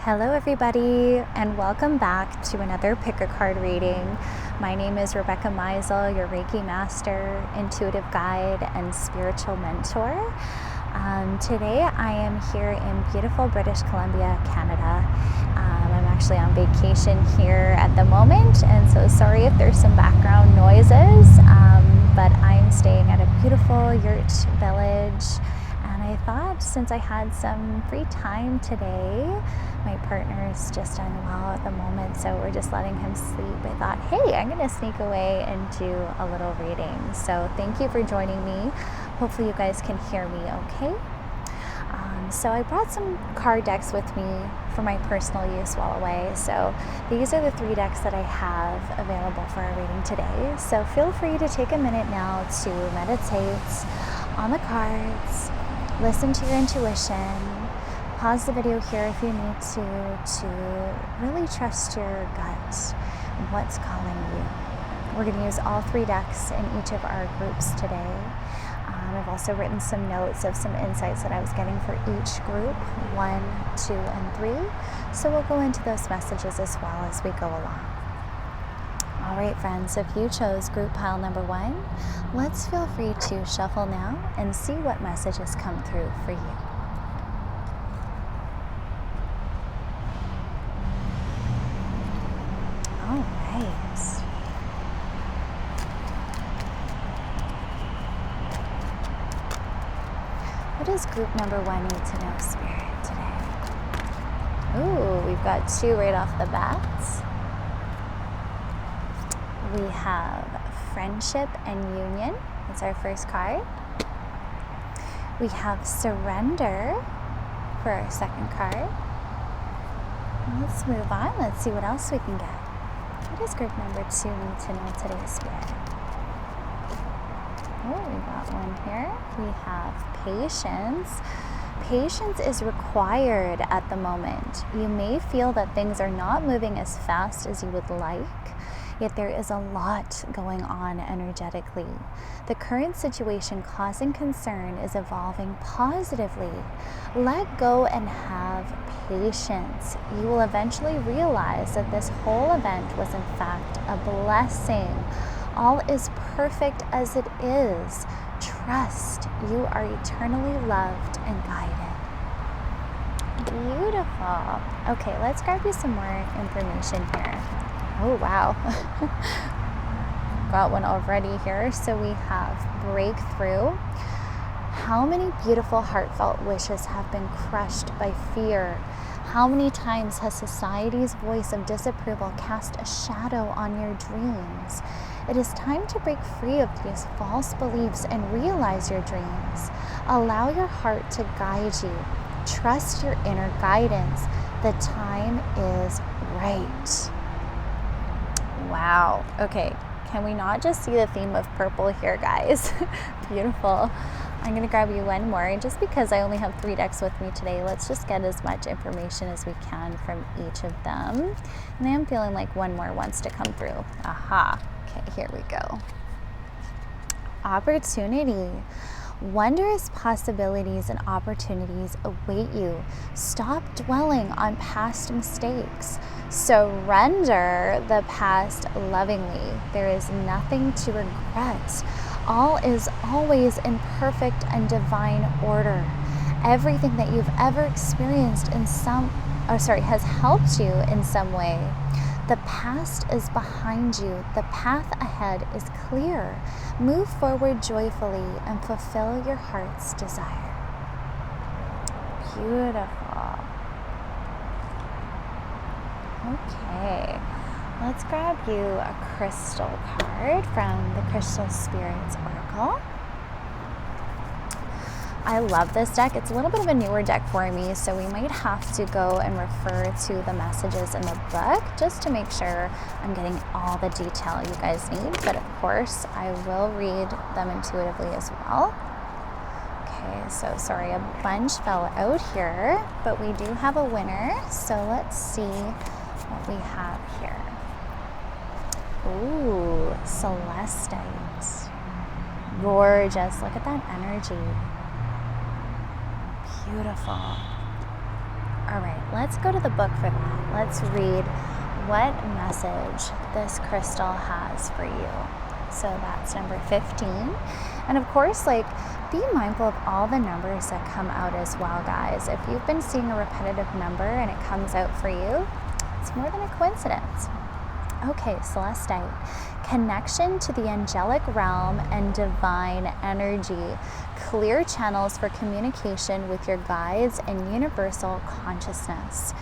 Hello everybody, and welcome back to another pick a card reading. My name is Rebecca.meisl, your Reiki master, intuitive guide, and spiritual mentor. Today I am here in beautiful British Columbia, Canada. I'm actually on vacation here at the moment, and so sorry if there's some background noises, but I'm staying at a beautiful yurt village. And I thought, since I had some free time today, my partner's just unwell at the moment, so we're just letting him sleep. I thought, hey, I'm gonna sneak away and do a little reading. So thank you for joining me. Hopefully you guys can hear me okay. So I brought some card decks with me for my personal use while away. So these are the 3 decks that I have available for our reading today. So feel free to take a minute now to meditate on the cards, listen to your intuition, pause the video here if you need to really trust your gut, what's calling you. We're going to use all 3 decks in each of our groups today. I've also written some notes of some insights that I was getting for each group, 1, 2, and 3. So we'll go into those messages as well as we go along. All right, friends, if you chose group pile number 1, let's feel free to shuffle now and see what messages come through for you. All right. What does group number 1 need to know, Spirit, today? Ooh, we've got 2 right off the bat. We have friendship and union. That's our first card. We have surrender for our second card. Let's move on. Let's see what else we can get. What does group number 2 need to know today, Spirit? Oh, we got one here. We have patience. Patience is required at the moment. You may feel that things are not moving as fast as you would like, yet there is a lot going on energetically. The current situation causing concern is evolving positively. Let go and have patience. You will eventually realize that this whole event was in fact a blessing. All is perfect as it is. Trust, you are eternally loved and guided. Beautiful. Okay, let's grab you some more information here. Oh, wow. Got one already here. So we have breakthrough. How many beautiful heartfelt wishes have been crushed by fear? How many times has society's voice of disapproval cast a shadow on your dreams? It is time to break free of these false beliefs and realize your dreams. Allow your heart to guide you. Trust your inner guidance. The time is right. Wow. Okay. Can we not just see the theme of purple here, guys? Beautiful. I'm going to grab you one more. Just because I only have 3 decks with me today, let's just get as much information as we can from each of them. And I am feeling like one more wants to come through. Aha. Okay, here we go. Opportunity. Wondrous possibilities and opportunities await you. Stop dwelling on past mistakes. Surrender the past lovingly. There is nothing to regret. All is always in perfect and divine order. Everything that you've ever experienced has helped you in some way. The past is behind you. The path ahead is clear. Move forward joyfully and fulfill your heart's desire. Beautiful. Okay, let's grab you a crystal card from the Crystal Spirits Oracle. I love this deck. It's a little bit of a newer deck for me, so we might have to go and refer to the messages in the book just to make sure I'm getting all the detail you guys need. But of course, I will read them intuitively as well. Okay, so sorry, a bunch fell out here, but we do have a winner. So let's see what we have here. Ooh, Celestite. Gorgeous. Look at that energy. Beautiful. All right, let's go to the book for that. Let's read what message this crystal has for you. So that's number 15. And of course, like, be mindful of all the numbers that come out as well, guys. If you've been seeing a repetitive number and it comes out for you, it's more than a coincidence. Okay, Celestite, connection to the angelic realm and divine energy. Clear channels for communication with your guides and universal consciousness.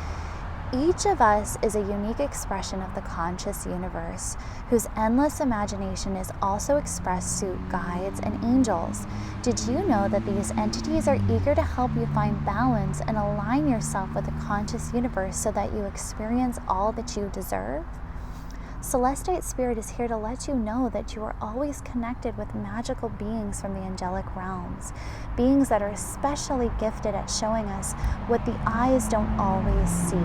Each of us is a unique expression of the conscious universe, whose endless imagination is also expressed through guides and angels. Did you know that these entities are eager to help you find balance and align yourself with the conscious universe so that you experience all that you deserve? Celestite Spirit is here to let you know that you are always connected with magical beings from the angelic realms, beings that are especially gifted at showing us what the eyes don't always see.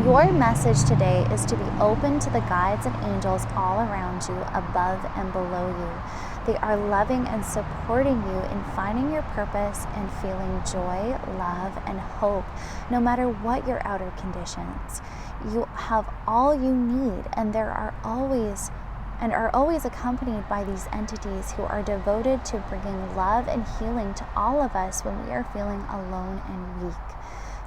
Your message today is to be open to the guides and angels all around you, above and below you. They are loving and supporting you in finding your purpose and feeling joy, love, and hope, no matter what your outer conditions. You have all you need, and are always accompanied by these entities who are devoted to bringing love and healing to all of us when we are feeling alone and weak.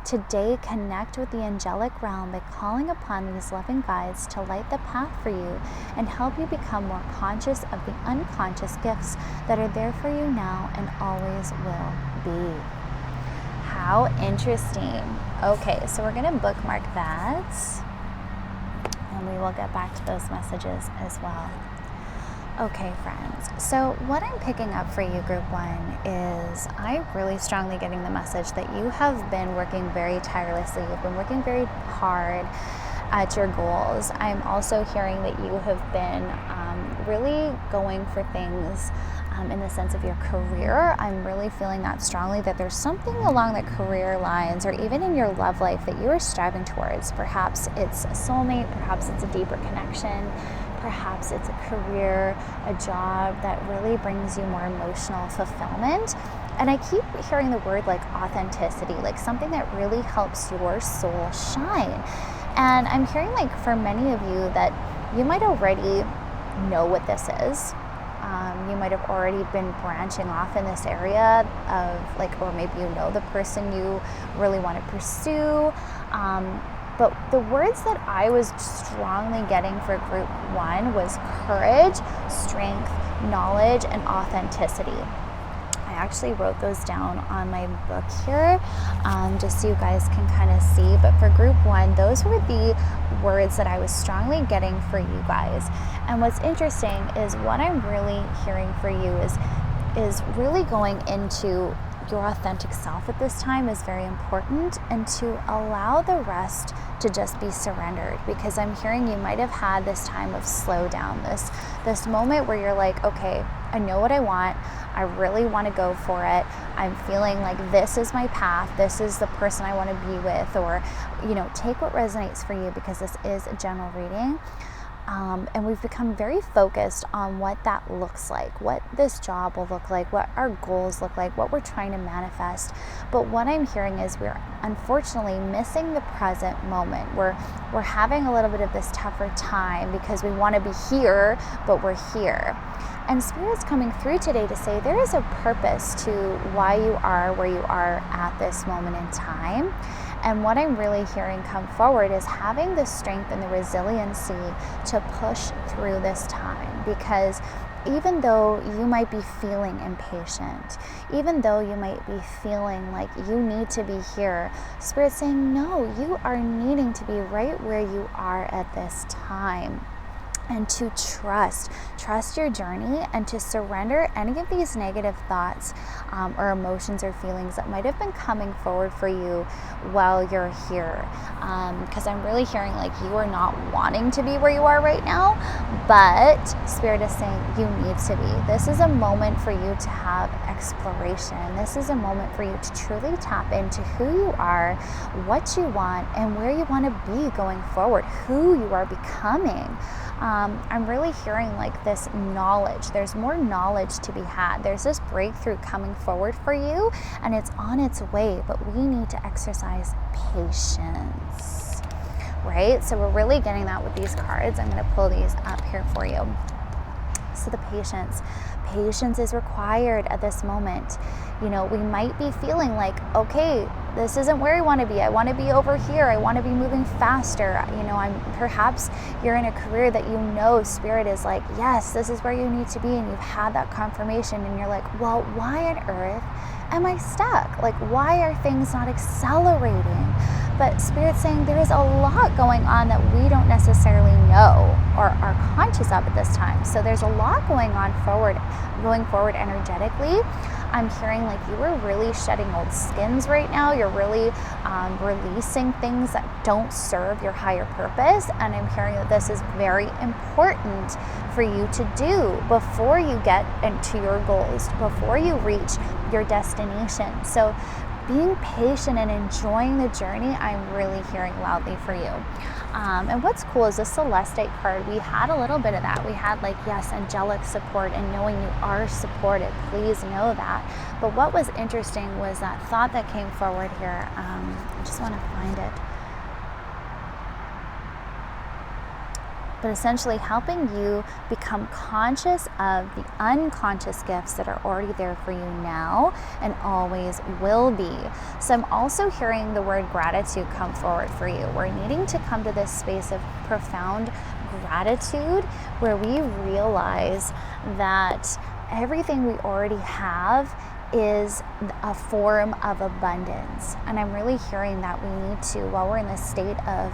Today, connect with the angelic realm by calling upon these loving guides to light the path for you and help you become more conscious of the unconscious gifts that are there for you now and always will be. How interesting. Okay, so we're going to bookmark that, and we will get back to those messages as well. Okay, friends, so what I'm picking up for you, Group 1, is I'm really strongly getting the message that you have been working very tirelessly. You've been working very hard at your goals. I'm also hearing that you have been really going for things in the sense of your career. I'm really feeling that strongly, that there's something along the career lines or even in your love life that you are striving towards. Perhaps it's a soulmate, perhaps it's a deeper connection, perhaps it's a career, a job that really brings you more emotional fulfillment. And I keep hearing the word like authenticity, like something that really helps your soul shine. And I'm hearing like for many of you that you might already know what this is. You might have already been branching off in this area of like, or maybe you know the person you really want to pursue. But the words that I was strongly getting for Group 1 was courage, strength, knowledge, and authenticity. I actually wrote those down on my book here, just so you guys can kind of see. But for Group 1, those were the words that I was strongly getting for you guys. And what's interesting is what I'm really hearing for you is really going into your authentic self at this time is very important, and to allow the rest to just be surrendered, because I'm hearing you might have had this time of slow down, this moment where you're like, okay, I know what I want, I really want to go for it, I'm feeling like this is my path, this is the person I want to be with, or take what resonates for you, because this is a general reading. And we've become very focused on what that looks like, what this job will look like, what our goals look like, what we're trying to manifest. But what I'm hearing is we're unfortunately missing the present moment. We're having a little bit of this tougher time because we want to be here, but we're here. And Spirit's coming through today to say there is a purpose to why you are where you are at this moment in time. And what I'm really hearing come forward is having the strength and the resiliency to push through this time, because even though you might be feeling impatient, even though you might be feeling like you need to be here, Spirit's saying, no, you are needing to be right where you are at this time. And to trust your journey, and to surrender any of these negative thoughts or emotions or feelings that might have been coming forward for you while you're here. Because I'm really hearing like you are not wanting to be where you are right now, but Spirit is saying you need to be. This is a moment for you to have exploration. This is a moment for you to truly tap into who you are, what you want, and where you want to be going forward, who you are becoming. I'm really hearing like this knowledge. There's more knowledge to be had. There's this breakthrough coming forward for you, and it's on its way, but we need to exercise patience, right? So we're really getting that with these cards. I'm going to pull these up here for you. So the patience is required at this moment. You know, we might be feeling like, okay, this isn't where I want to be. I want to be over here. I want to be moving faster. You know, perhaps you're in a career that you know Spirit is like, yes, this is where you need to be, and you've had that confirmation, and you're like, well, why on earth am I stuck? Like, why are things not accelerating? But Spirit's saying there is a lot going on that we don't necessarily know or are conscious of at this time. So there's a lot going forward energetically. I'm hearing like you are really shedding old skins right now. You're really releasing things that don't serve your higher purpose. And I'm hearing that this is very important for you to do before you get into your goals, before you reach your destination. So being patient and enjoying the journey, I'm really hearing loudly for you. And what's cool is the Celestite card, we had a little bit of that. We had like, yes, angelic support and knowing you are supported. Please know that. But what was interesting was that thought that came forward here. I just want to find it. But essentially helping you become conscious of the unconscious gifts that are already there for you now and always will be. So I'm also hearing the word gratitude come forward for you. We're needing to come to this space of profound gratitude where we realize that everything we already have is a form of abundance. And I'm really hearing that we need to, while we're in this state of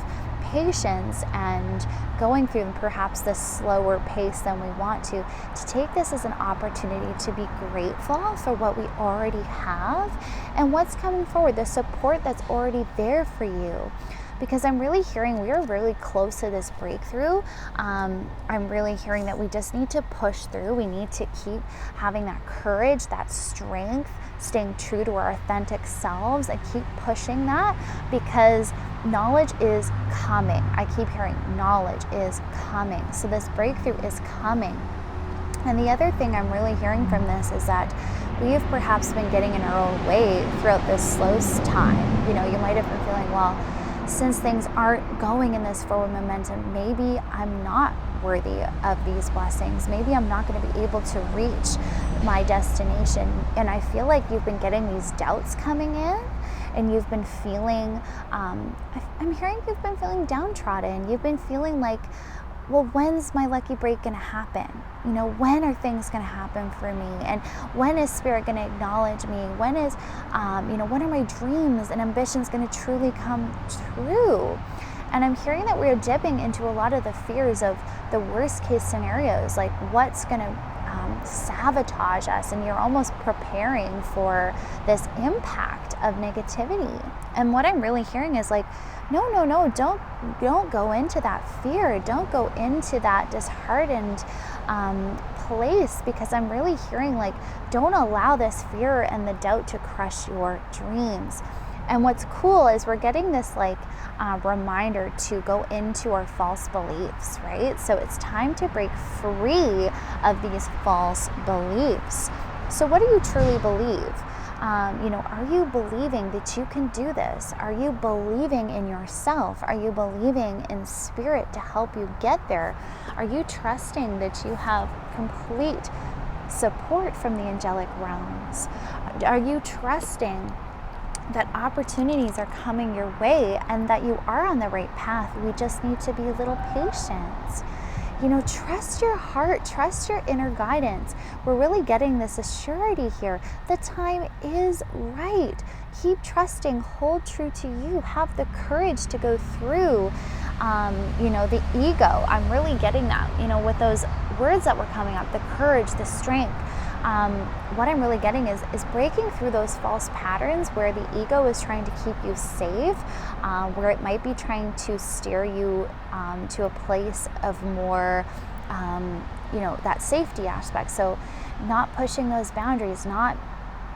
patience and going through perhaps this slower pace than we want to take this as an opportunity to be grateful for what we already have and what's coming forward, the support that's already there for you. Because I'm really hearing we are really close to this breakthrough. I'm really hearing that we just need to push through. We need to keep having that courage, that strength, staying true to our authentic selves and keep pushing that because knowledge is coming. I keep hearing knowledge is coming. So this breakthrough is coming. And the other thing I'm really hearing from this is that we have perhaps been getting in our own way throughout this slow time. You know, you might have been feeling, well, since things aren't going in this forward momentum, maybe I'm not worthy of these blessings. Maybe I'm not going to be able to reach my destination. And I feel like you've been getting these doubts coming in and you've been feeling, I'm hearing you've been feeling downtrodden. You've been feeling like, well, when's my lucky break going to happen? You know, when are things going to happen for me? And when is Spirit going to acknowledge me? When is, when are my dreams and ambitions going to truly come true? And I'm hearing that we're dipping into a lot of the fears of the worst case scenarios, like what's going to sabotage us, and you're almost preparing for this impact of negativity. And what I'm really hearing is like, no, don't go into that fear. Don't go into that disheartened place, because I'm really hearing like, don't allow this fear and the doubt to crush your dreams. And what's cool is we're getting this like reminder to go into our false beliefs, right? So it's time to break free of these false beliefs. So what do you truly believe? Are you believing that you can do this? Are you believing in yourself? Are you believing in Spirit to help you get there? Are you trusting that you have complete support from the angelic realms? Are you trusting that opportunities are coming your way and that you are on the right path? We just need to be a little patient. Trust your heart, trust your inner guidance. We're really getting this assurity here. The time is right. Keep trusting, hold true to you, have the courage to go through, the ego. I'm really getting that, with those words that were coming up, the courage, the strength. What I'm really getting is breaking through those false patterns where the ego is trying to keep you safe, where it might be trying to steer you to a place of more, that safety aspect. So not pushing those boundaries, not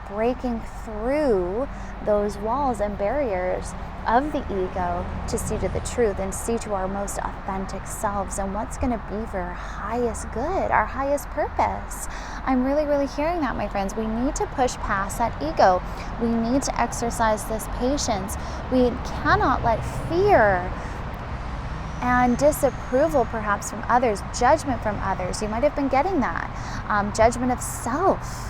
breaking through those walls and barriers of the ego to see to the truth and see to our most authentic selves and what's going to be for our highest good, our highest purpose. I'm really, really hearing that, my friends. We need to push past that ego. We need to exercise this patience. We cannot let fear and disapproval perhaps from others, judgment from others. You might have been getting that. Judgment of self,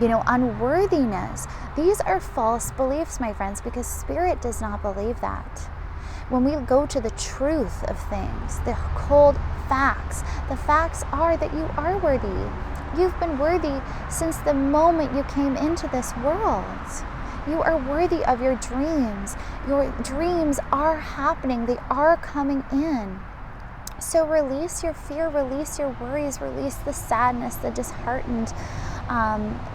unworthiness. These are false beliefs, my friends, because Spirit does not believe that. When we go to the truth of things, the cold facts, the facts are that you are worthy. You've been worthy since the moment you came into this world. You are worthy of your dreams. Your dreams are happening. They are coming in. So release your fear, release your worries, release the sadness, the disheartened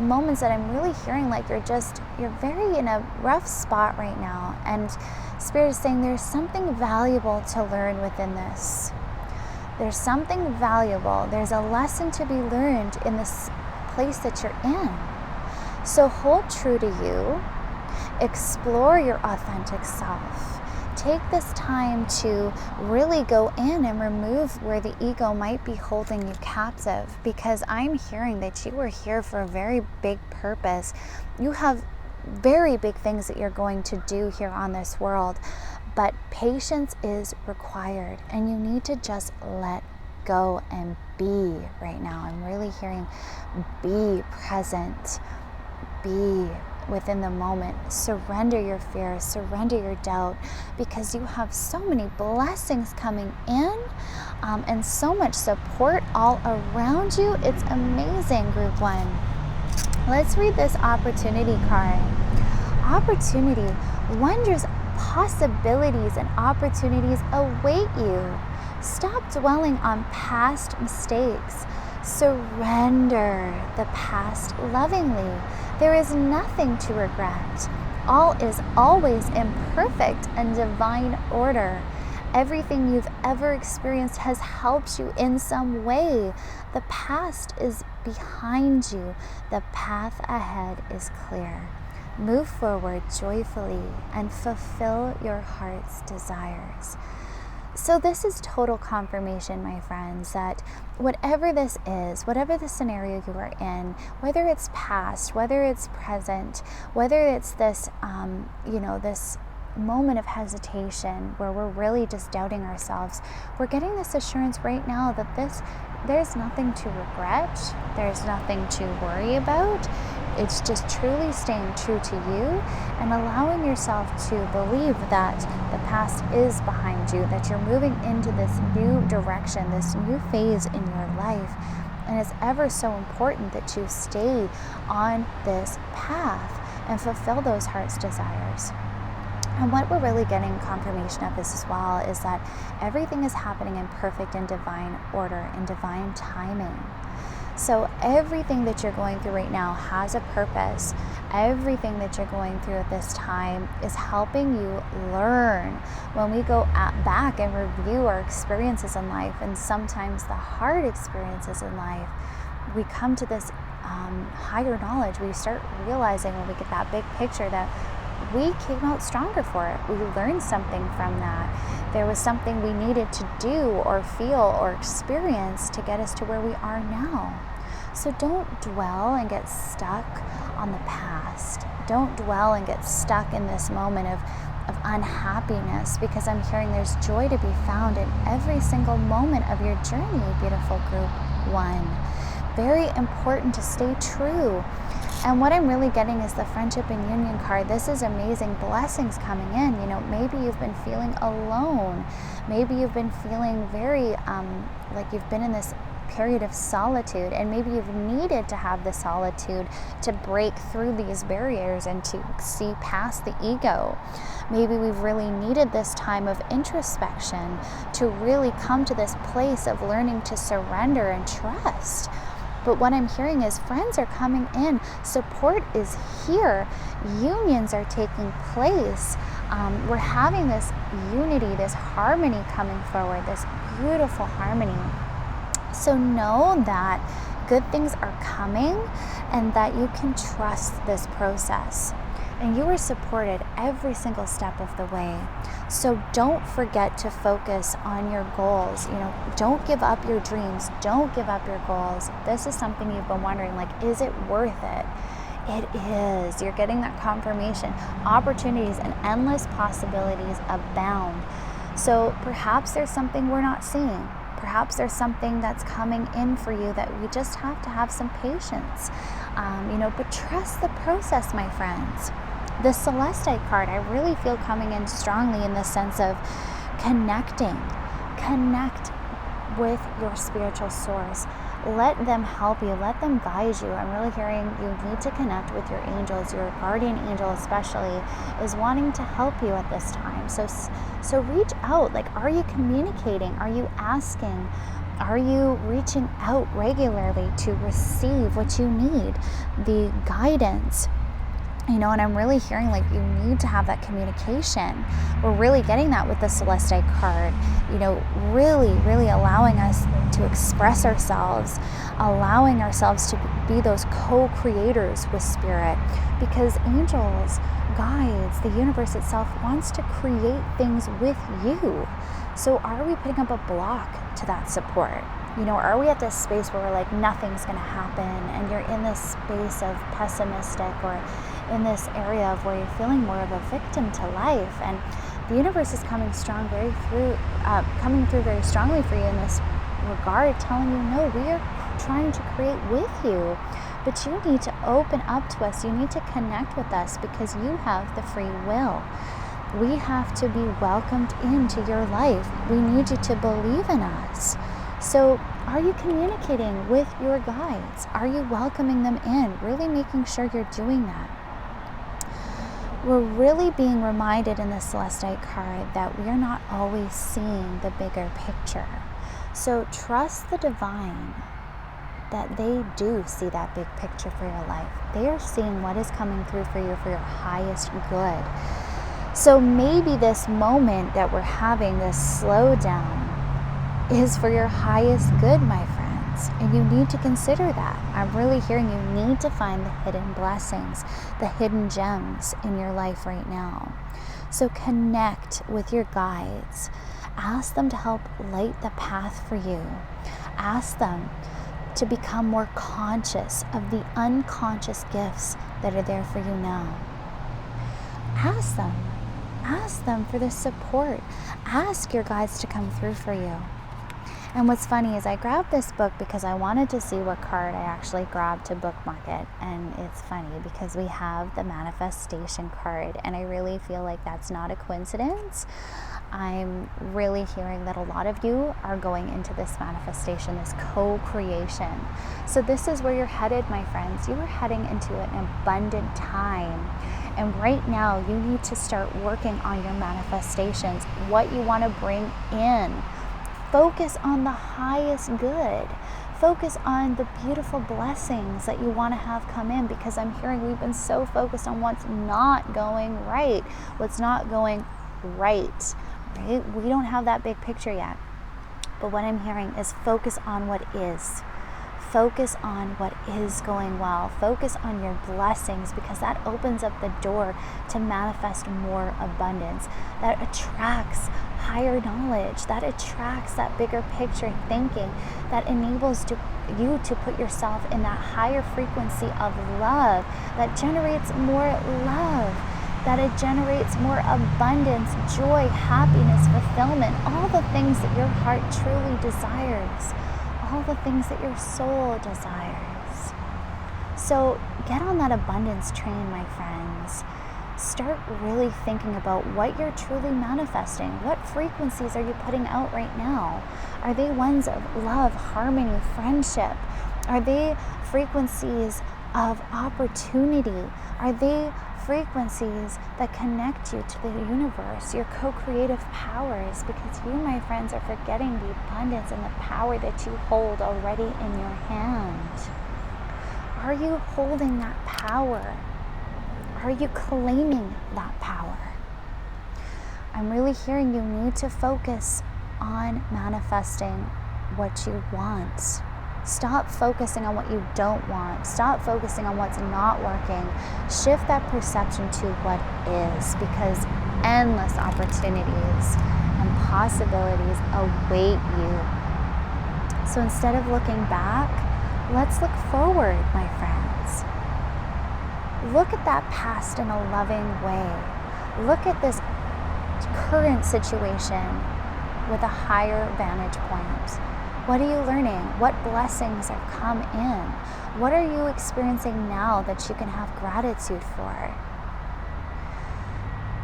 moments that I'm really hearing like you're very in a rough spot right now. And Spirit is saying there's something valuable to learn within this. There's something valuable. There's a lesson to be learned in this place that you're in. So hold true to you. Explore your authentic self. Take this time to really go in and remove where the ego might be holding you captive, because I'm hearing that you are here for a very big purpose. You have very big things that you're going to do here on this world, but patience is required, and you need to just let go and be right now. I'm really hearing be present, be within the moment. Surrender your fears, surrender your doubt, because you have so many blessings coming in and so much support all around you. It's amazing, Group 1. Let's read this opportunity card. Opportunity, wondrous possibilities and opportunities await you. Stop dwelling on past mistakes. Surrender the past lovingly. There is nothing to regret. All is always in perfect and divine order. Everything you've ever experienced has helped you in some way. The past is behind you. The path ahead is clear. Move forward joyfully and fulfill your heart's desires. So this is total confirmation, my friends, that whatever this is, whatever the scenario you are in, whether it's past, whether it's present, whether it's this, this moment of hesitation where we're really just doubting ourselves, we're getting this assurance right now that there's nothing to regret, there's nothing to worry about. It's just truly staying true to you and allowing yourself to believe that the past is behind you, that you're moving into this new direction, this new phase in your life. And it's ever so important that you stay on this path and fulfill those heart's desires. And what we're really getting confirmation of this as well is that everything is happening in perfect and divine order, in divine timing. So everything that you're going through right now has a purpose. Everything that you're going through at this time is helping you learn. When we go back and review our experiences in life, and sometimes the hard experiences in life, we come to this higher knowledge. We start realizing when we get that big picture that we came out stronger for it. We learned something from that. There was something we needed to do or feel or experience to get us to where we are now. So don't dwell and get stuck on the past. Don't dwell and get stuck in this moment of unhappiness, because I'm hearing there's joy to be found in every single moment of your journey, beautiful Group 1. Very important to stay true. And what I'm really getting is the Friendship and Union card. This is amazing blessings coming in. Maybe you've been feeling alone. Maybe you've been feeling very like you've been in this period of solitude, and maybe you've needed to have the solitude to break through these barriers and to see past the ego. Maybe we've really needed this time of introspection to really come to this place of learning to surrender and trust. But what I'm hearing is friends are coming in, support is here, unions are taking place. We're having this unity, this harmony coming forward, this beautiful harmony. So know that good things are coming and that you can trust this process. And you are supported every single step of the way. So don't forget to focus on your goals. Don't give up your dreams. Don't give up your goals. This is something you've been wondering, is it worth it? It is. You're getting that confirmation. Opportunities and endless possibilities abound. So perhaps there's something we're not seeing. Perhaps there's something that's coming in for you that we just have to have some patience. But trust the process, my friends. The Celestite card, I really feel coming in strongly in the sense of connecting. Connect with your spiritual source. Let them help you. Let them guide you. I'm really hearing you need to connect with your angels. Your guardian angel especially is wanting to help you at this time. So reach out. Are you communicating? Are you asking? Are you reaching out regularly to receive what you need? The guidance. And I'm really hearing you need to have that communication. We're really getting that with the Celestite card. Really, really allowing us to express ourselves, allowing ourselves to be those co-creators with spirit. Because angels, guides, the universe itself wants to create things with you. So are we putting up a block to that support? Are we at this space where we're nothing's going to happen, and you're in this space of pessimistic, or in this area of where you're feeling more of a victim to life, and the universe is coming through very strongly for you in this regard, telling you, no, we are trying to create with you, but you need to open up to us. You need to connect with us because you have the free will. We have to be welcomed into your life. We need you to believe in us. So are you communicating with your guides? Are you welcoming them in? Really making sure you're doing that. We're really being reminded in the Celestite card that we are not always seeing the bigger picture. So trust the divine that they do see that big picture for your life. They are seeing what is coming through for you for your highest good. So maybe this moment that we're having, this slowdown, is for your highest good, my friends. And you need to consider that. I'm really hearing you need to find the hidden blessings, the hidden gems in your life right now. So connect with your guides. Ask them to help light the path for you. Ask them to become more conscious of the unconscious gifts that are there for you now. Ask them. Ask them for the support. Ask your guides to come through for you. And what's funny is I grabbed this book because I wanted to see what card I actually grabbed to bookmark it. And it's funny because we have the manifestation card, and I really feel like that's not a coincidence. I'm really hearing that a lot of you are going into this manifestation, this co-creation. So this is where you're headed, my friends. You are heading into an abundant time. And right now, you need to start working on your manifestations, what you want to bring in. Focus on the highest good. Focus on the beautiful blessings that you want to have come in, because I'm hearing we've been so focused on what's not going right, what's not going right? We don't have that big picture yet. But what I'm hearing is focus on what is. Focus on what is going well. Focus on your blessings, because that opens up the door to manifest more abundance. That attracts higher knowledge. That attracts that bigger picture thinking. That enables you to put yourself in that higher frequency of love. That generates more love. That it generates more abundance, joy, happiness, fulfillment, all the things that your heart truly desires, all the things that your soul desires. So get on that abundance train, my friends. Start really thinking about what you're truly manifesting. What frequencies are you putting out right now? Are they ones of love, harmony, friendship? Are they frequencies of opportunity? Are they frequencies that connect you to the universe, your co-creative powers? Because you, my friends, are forgetting the abundance and the power that you hold already in your hand. Are you holding that power? Are you claiming that power? I'm really hearing you need to focus on manifesting what you want. Stop focusing on what you don't want. Stop focusing on what's not working. Shift that perception to what is, because endless opportunities and possibilities await you. So instead of looking back, let's look forward, my friends. Look at that past in a loving way. Look at this current situation with a higher vantage point. What are you learning? What blessings have come in? What are you experiencing now that you can have gratitude for?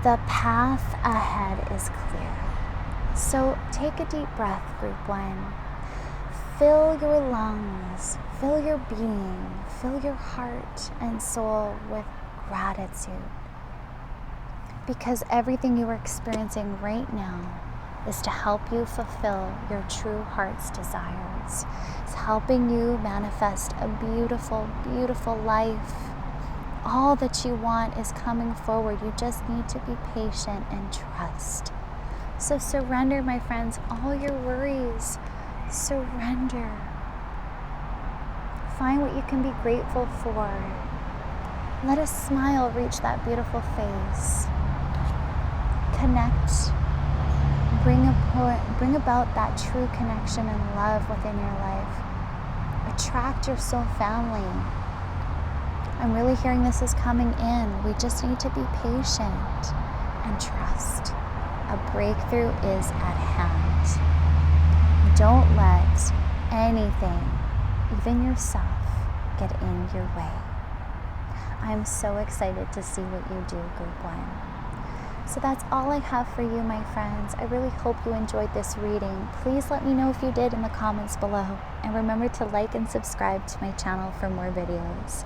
The path ahead is clear. So take a deep breath, group one. Fill your lungs, fill your being, fill your heart and soul with gratitude. Because everything you are experiencing right now is to help you fulfill your true heart's desires. It's helping you manifest a beautiful, beautiful life. All that you want is coming forward. You just need to be patient and trust. So surrender, my friends, all your worries. Surrender. Find what you can be grateful for. Let a smile reach that beautiful face. Connect. Bring about that true connection and love within your life. Attract your soul family. I'm really hearing this is coming in. We just need to be patient and trust. A breakthrough is at hand. Don't let anything, even yourself, get in your way. I'm so excited to see what you do, group one. So that's all I have for you, my friends. I really hope you enjoyed this reading. Please let me know if you did in the comments below. And remember to like and subscribe to my channel for more videos.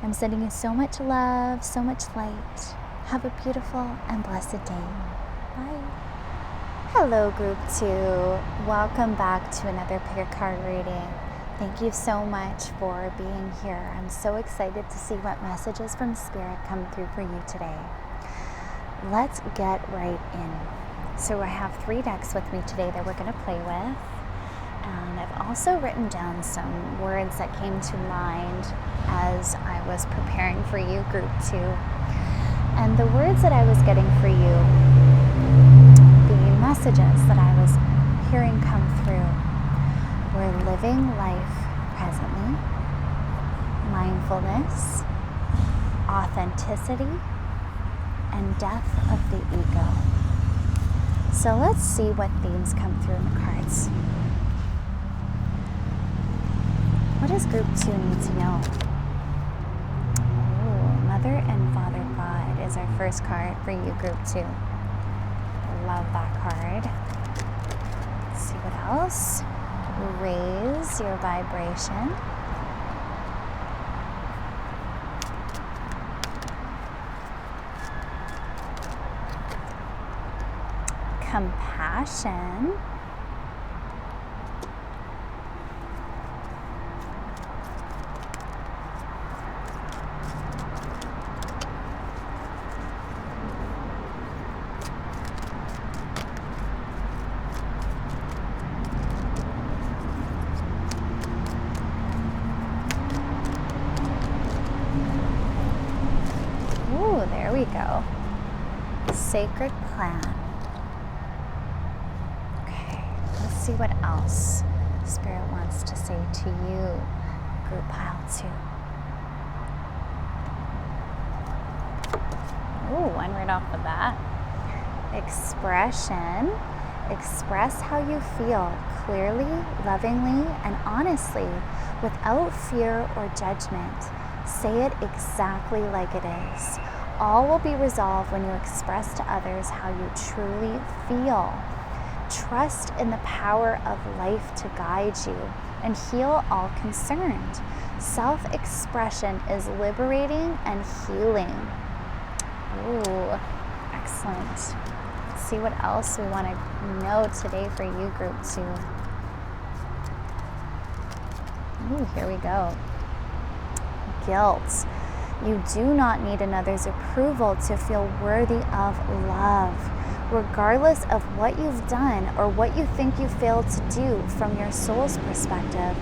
I'm sending you so much love, so much light. Have a beautiful and blessed day. Bye. Hello, group two. Welcome back to another pick a card reading. Thank you so much for being here. I'm so excited to see what messages from Spirit come through for you today. Let's get right in. So I have 3 decks with me today that we're going to play with. And I've also written down some words that came to mind as I was preparing for you, group 2. And the words that I was getting for you, the messages that I was hearing come through, were living life presently, mindfulness, authenticity, and death of the ego. So let's see what themes come through in the cards. What does group 2 need to know? Ooh, Mother and Father God is our first card for you, group 2. Love that card. Let's see what else. Raise your vibration. Compassion. Ooh, there we go. Sacred plan. See what else Spirit wants to say to you, group pile 2. Ooh, one right off the bat. Expression. Express how you feel clearly, lovingly, and honestly, without fear or judgment. Say it exactly like it is. All will be resolved when you express to others how you truly feel. Trust in the power of life to guide you and heal all concerned. Self-expression is liberating and healing. Ooh, excellent. Let's see what else we want to know today for you, group 2. Ooh, here we go. Guilt. You do not need another's approval to feel worthy of love. Regardless of what you've done or what you think you failed to do from your soul's perspective,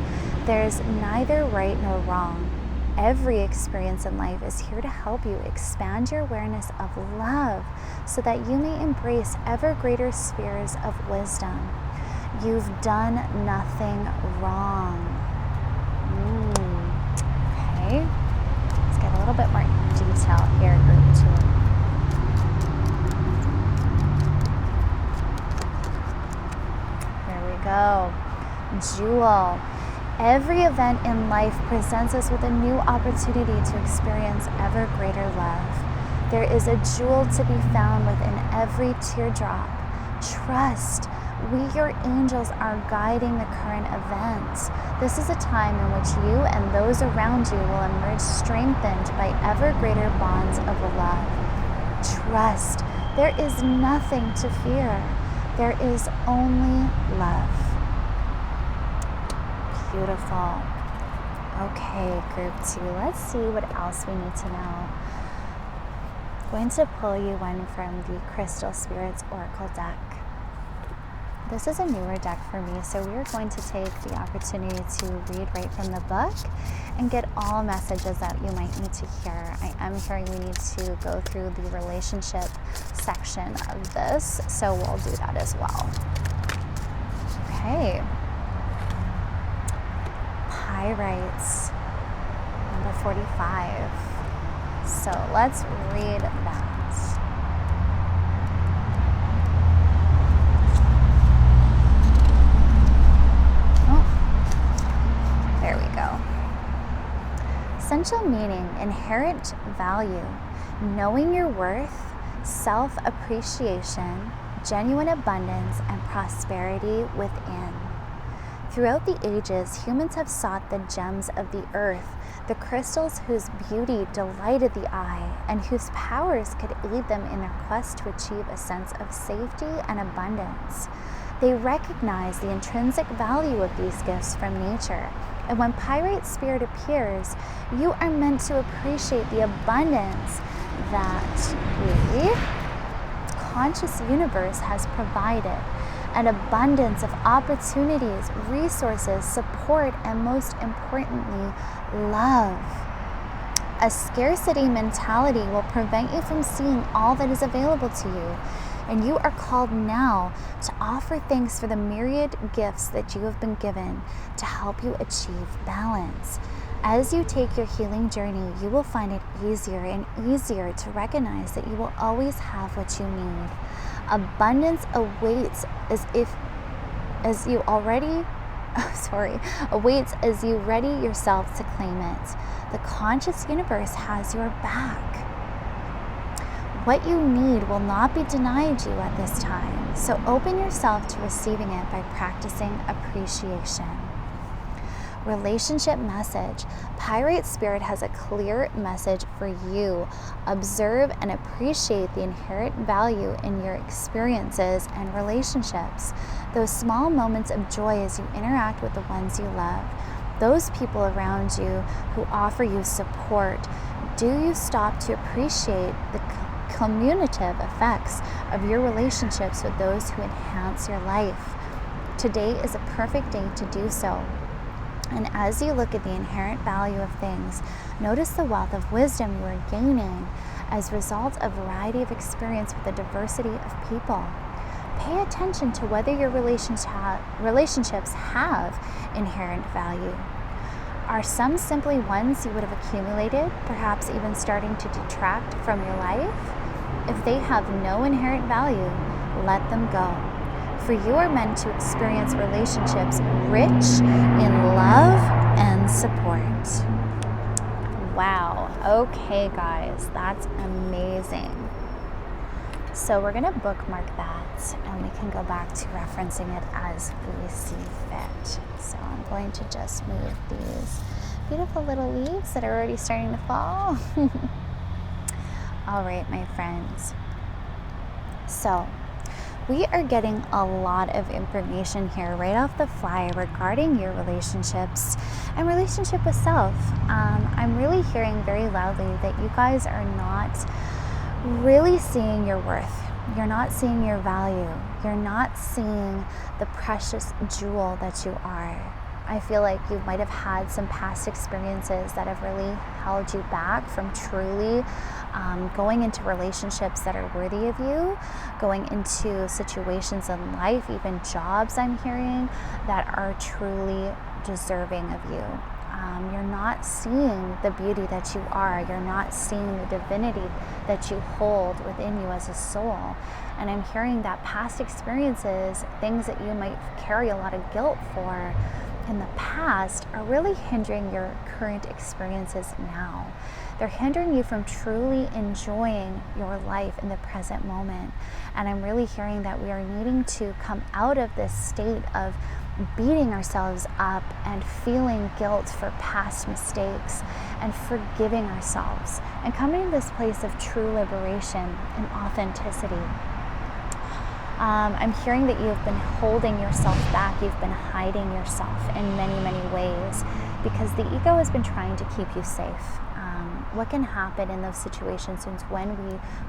There's neither right nor wrong. Every experience in life is here to help you expand your awareness of love so that you may embrace ever greater spheres of wisdom. You've done nothing wrong. Okay, let's get a little bit more detail here, group 2. Here we go. Jewel. Every event in life presents us with a new opportunity to experience ever greater love. There is a jewel to be found within every teardrop. Trust. We, your angels, are guiding the current events. This is a time in which you and those around you will emerge strengthened by ever greater bonds of love. Trust. There is nothing to fear. There is only love. Beautiful. Okay, group 2, let's see what else we need to know. I'm going to pull you one from the Crystal Spirits Oracle deck. This is a newer deck for me, so we're going to take the opportunity to read right from the book and get all messages that you might need to hear. I am hearing we need to go through the relationship section of this, so we'll do that as well. Okay. Pyrites, number 45. So let's read that. Oh, there we go. Essential meaning, inherent value, knowing your worth, self-appreciation, genuine abundance, and prosperity within. Throughout the ages, humans have sought the gems of the earth, the crystals whose beauty delighted the eye and whose powers could aid them in their quest to achieve a sense of safety and abundance. They recognize the intrinsic value of these gifts from nature, and when Pyrite Spirit appears, you are meant to appreciate the abundance that the conscious universe has provided. An abundance of opportunities, resources, support, and most importantly, love. A scarcity mentality will prevent you from seeing all that is available to you, and you are called now to offer thanks for the myriad gifts that you have been given to help you achieve balance. As you take your healing journey, you will find it easier and easier to recognize that you will always have what you need. Abundance awaits as you ready yourself to claim it. The conscious universe has your back. What you need will not be denied you at this time, so open yourself to receiving it by practicing appreciation. Relationship message. Pyrite Spirit has a clear message for you. Observe and appreciate the inherent value in your experiences and relationships. Those small moments of joy as you interact with the ones you love. Those people around you who offer you support. Do you stop to appreciate the cumulative effects of your relationships with those who enhance your life? Today is a perfect day to do so. And as you look at the inherent value of things, notice the wealth of wisdom you are gaining as a result of a variety of experience with a diversity of people. Pay attention to whether your relationships have inherent value. Are some simply ones you would have accumulated, perhaps even starting to detract from your life? If they have no inherent value, let them go. For you are meant to experience relationships rich in love and support. Wow. Okay, guys, that's amazing. So we're going to bookmark that, and we can go back to referencing it as we see fit. So I'm going to just move these beautiful little leaves that are already starting to fall. All right, my friends. So we are getting a lot of information here right off the fly regarding your relationships and relationship with self. I'm really hearing very loudly that you guys are not really seeing your worth. You're not seeing your value. You're not seeing the precious jewel that you are. I feel like you might have had some past experiences that have really held you back from truly going into relationships that are worthy of you, going into situations in life, even jobs I'm hearing, that are truly deserving of you. You're not seeing the beauty that you are. You're not seeing the divinity that you hold within you as a soul. And I'm hearing that past experiences, things that you might carry a lot of guilt for in the past, are really hindering your current experiences now. They're hindering you from truly enjoying your life in the present moment. And I'm really hearing that we are needing to come out of this state of beating ourselves up and feeling guilt for past mistakes and forgiving ourselves and coming to this place of true liberation and authenticity. I'm hearing that you've been holding yourself back. You've been hiding yourself in many, many ways because the ego has been trying to keep you safe. What can happen in those situations is when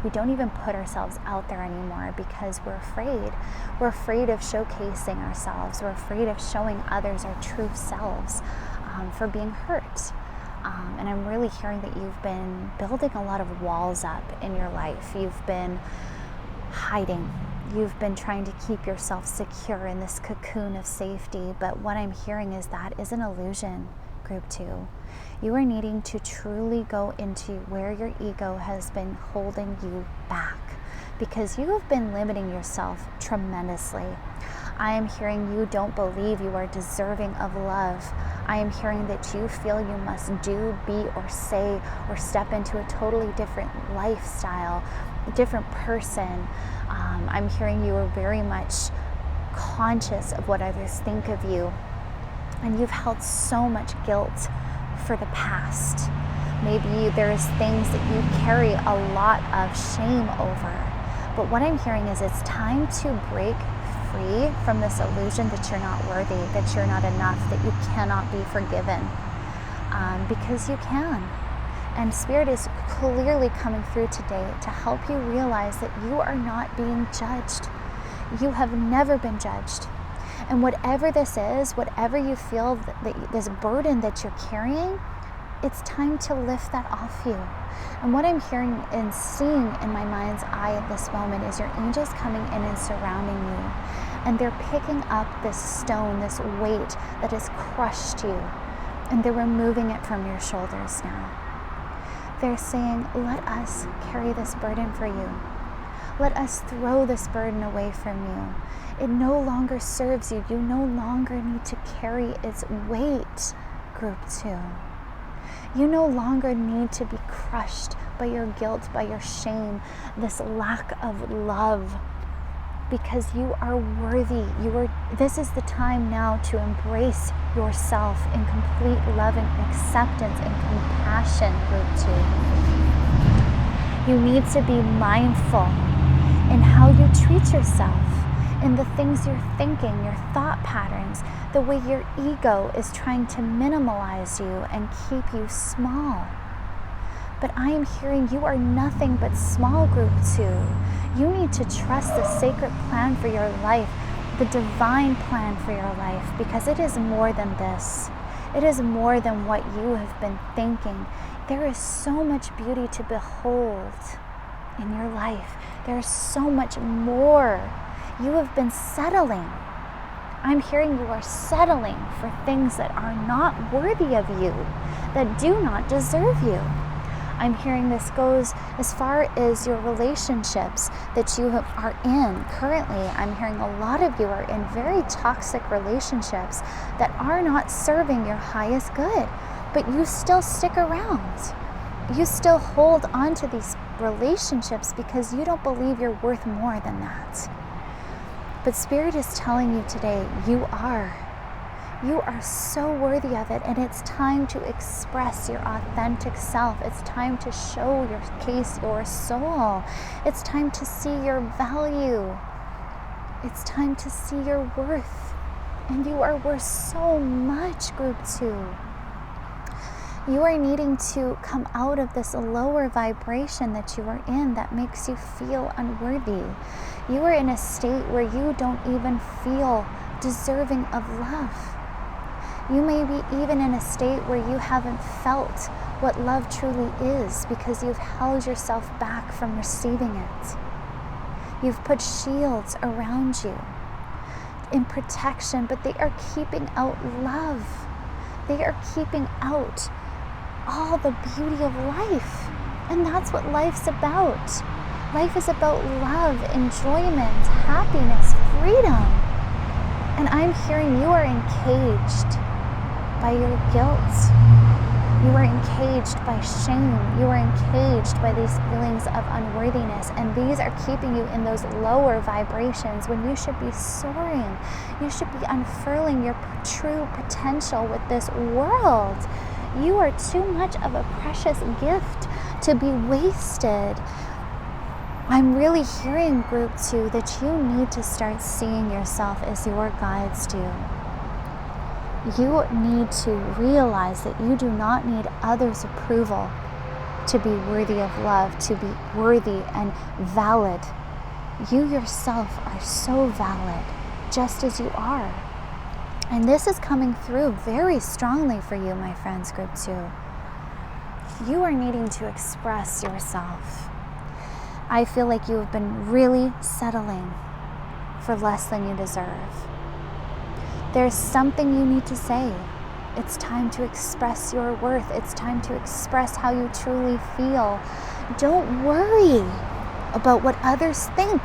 we don't even put ourselves out there anymore because we're afraid. We're afraid of showcasing ourselves. We're afraid of showing others our true selves for being hurt. And I'm really hearing that you've been building a lot of walls up in your life. You've been hiding. You've been trying to keep yourself secure in this cocoon of safety. But what I'm hearing is that is an illusion, Group 2. You are needing to truly go into where your ego has been holding you back because you have been limiting yourself tremendously. I am hearing you don't believe you are deserving of love. I am hearing that you feel you must do, be, or say, or step into a totally different lifestyle, a different person. I'm hearing you are very much conscious of what others think of you. And you've held so much guilt for the past. Maybe there's things that you carry a lot of shame over. But what I'm hearing is it's time to break free from this illusion that you're not worthy, that you're not enough, that you cannot be forgiven. Because you can. And Spirit is clearly coming through today to help you realize that you are not being judged. You have never been judged. And whatever this is, whatever you feel, this burden that you're carrying, it's time to lift that off you. And what I'm hearing and seeing in my mind's eye at this moment is your angels coming in and surrounding you. And they're picking up this stone, this weight that has crushed you. And they're removing it from your shoulders now. They're saying, let us carry this burden for you. Let us throw this burden away from you. It no longer serves you. You no longer need to carry its weight, Group 2. You no longer need to be crushed by your guilt, by your shame, this lack of love, because you are worthy. This is the time now to embrace yourself in complete love and acceptance and compassion, Group 2. You need to be mindful in how you treat yourself, in the things you're thinking, your thought patterns, the way your ego is trying to minimalize you and keep you small. But I am hearing you are nothing but small, Group 2. You need to trust the sacred plan for your life, the divine plan for your life, because it is more than this. It is more than what you have been thinking. There is so much beauty to behold in your life. There is so much more. You have been settling. I'm hearing you are settling for things that are not worthy of you, that do not deserve you. I'm hearing this goes as far as your relationships that you are in currently. I'm hearing a lot of you are in very toxic relationships that are not serving your highest good, but you still stick around. You still hold on to these relationships because you don't believe you're worth more than that. But Spirit is telling you today, you are so worthy of it, and it's time to express your authentic self. It's time to show your case, your soul. It's time to see your value. It's time to see your worth. And you are worth so much, Group 2. You are needing to come out of this lower vibration that you are in that makes you feel unworthy. You are in a state where you don't even feel deserving of love. You may be even in a state where you haven't felt what love truly is because you've held yourself back from receiving it. You've put shields around you in protection, but they are keeping out love. They are keeping out all the beauty of life. And that's what life's about. Life is about love, enjoyment, happiness, freedom. And I'm hearing you are encaged by your guilt. You are encaged by shame. You are encaged by these feelings of unworthiness. And these are keeping you in those lower vibrations when you should be soaring. You should be unfurling your true potential with this world. You are too much of a precious gift to be wasted. I'm really hearing, group 2, that you need to start seeing yourself as your guides do. You need to realize that you do not need others' approval to be worthy of love, to be worthy and valid. You yourself are so valid, just as you are. And this is coming through very strongly for you, my friends, group 2. You are needing to express yourself. I feel like you have been really settling for less than you deserve. There's something you need to say. It's time to express your worth. It's time to express how you truly feel. Don't worry about what others think,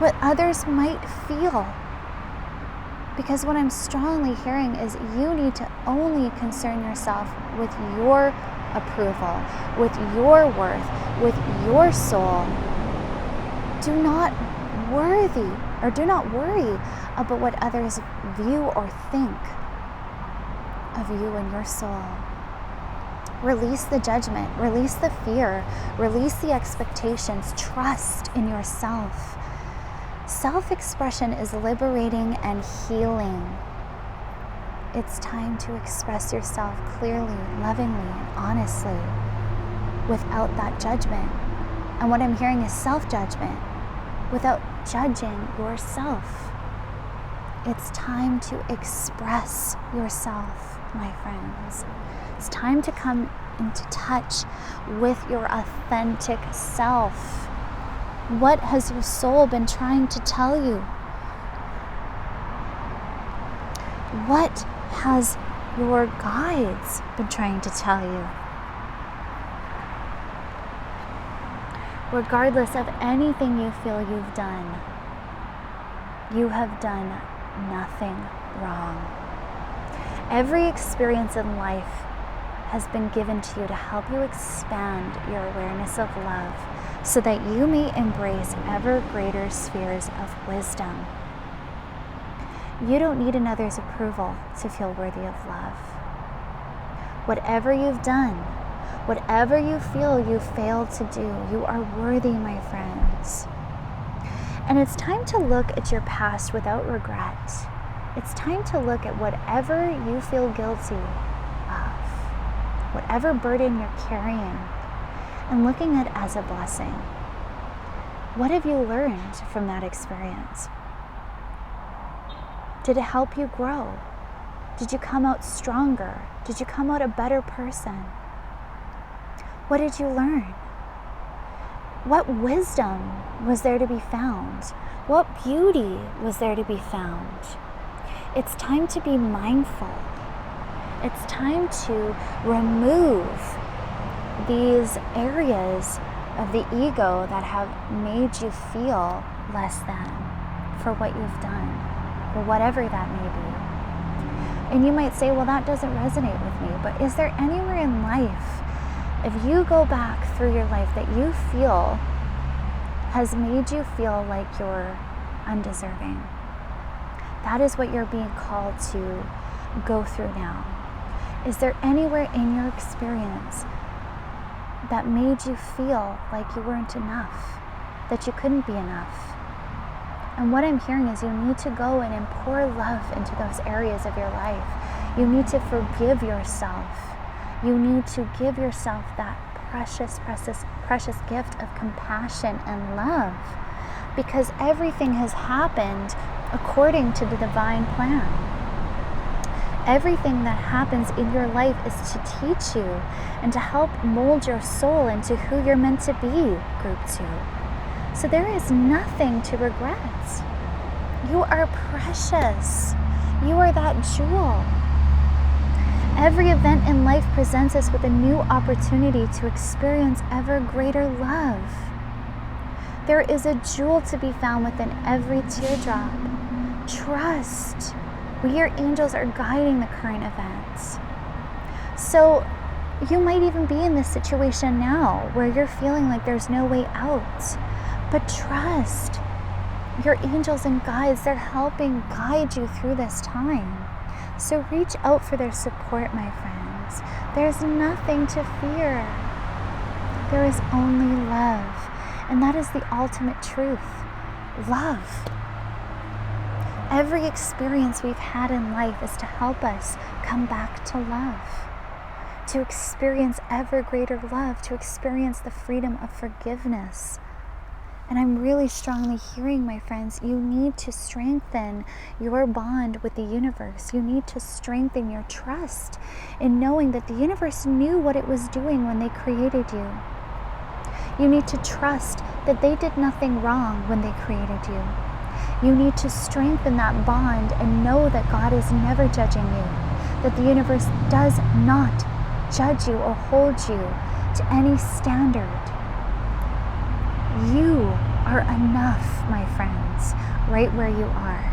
what others might feel. Because what I'm strongly hearing is you need to only concern yourself with your approval, with your worth, with your soul. Do not worry about what others view or think of you and your soul. Release the judgment, release the fear, release the expectations, trust in yourself. Self-expression is liberating and healing. It's time to express yourself clearly, lovingly, and honestly, without that judgment. And what I'm hearing is self-judgment, without judging yourself. It's time to express yourself, my friends. It's time to come into touch with your authentic self. What has your soul been trying to tell you? What has your guides been trying to tell you? Regardless of anything you feel you've done, you have done nothing wrong. Every experience in life has been given to you to help you expand your awareness of love so that you may embrace ever greater spheres of wisdom. You don't need another's approval to feel worthy of love. Whatever you've done, whatever you feel you failed to do, you are worthy, my friends. And it's time to look at your past without regret. It's time to look at whatever you feel guilty of, whatever burden you're carrying, and looking at it as a blessing. What have you learned from that experience? Did it help you grow? Did you come out stronger? Did you come out a better person? What did you learn? What wisdom was there to be found? What beauty was there to be found? It's time to be mindful. It's time to remove these areas of the ego that have made you feel less than for what you've done, or whatever that may be. And you might say, well, that doesn't resonate with me, but is there anywhere in life, if you go back through your life, that you feel has made you feel like you're undeserving? That is what you're being called to go through now. Is there anywhere in your experience that made you feel like you weren't enough, that you couldn't be enough? And what I'm hearing is you need to go and pour love into those areas of your life. You need to forgive yourself. You need to give yourself that precious, precious, precious gift of compassion and love, because everything has happened according to the divine plan. Everything that happens in your life is to teach you and to help mold your soul into who you're meant to be, group 2. So there is nothing to regret. You are precious. You are that jewel. Every event in life presents us with a new opportunity to experience ever greater love. There is a jewel to be found within every teardrop. Trust. We, your angels, are guiding the current events. So you might even be in this situation now where you're feeling like there's no way out. But trust. Your angels and guides, they're helping guide you through this time. So reach out for their support, my friends. There's nothing to fear. There is only love. And that is the ultimate truth. Love. Every experience we've had in life is to help us come back to love, to experience ever greater love, to experience the freedom of forgiveness. And I'm really strongly hearing, my friends, you need to strengthen your bond with the universe. You need to strengthen your trust in knowing that the universe knew what it was doing when they created you. You need to trust that they did nothing wrong when they created you. You need to strengthen that bond and know that God is never judging you, that the universe does not judge you or hold you to any standard. You are enough, my friends, right where you are.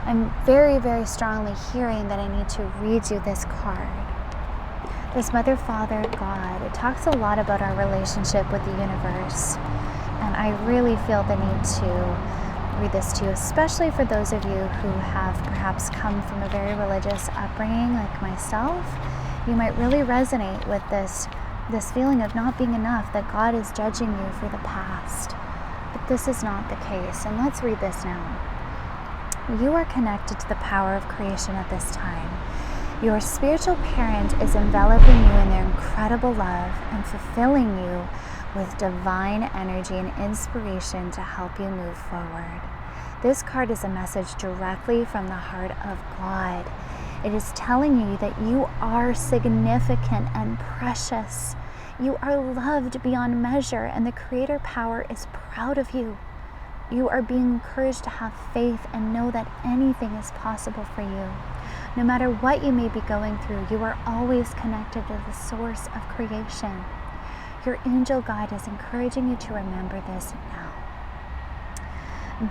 I'm very, very strongly hearing that I need to read you this card. This Mother, Father, God, it talks a lot about our relationship with the universe. And I really feel the need to read this to you, especially for those of you who have perhaps come from a very religious upbringing like myself. You might really resonate with this feeling of not being enough, that God is judging you for the past. But this is not the case. And let's read this now. You are connected to the power of creation at this time. Your spiritual parent is enveloping you in their incredible love and fulfilling you with divine energy and inspiration to help you move forward. This card is a message directly from the heart of God. It is telling you that you are significant and precious. You are loved beyond measure, and the Creator Power is proud of you. You are being encouraged to have faith and know that anything is possible for you. No matter what you may be going through, you are always connected to the source of creation. Your angel guide is encouraging you to remember this now.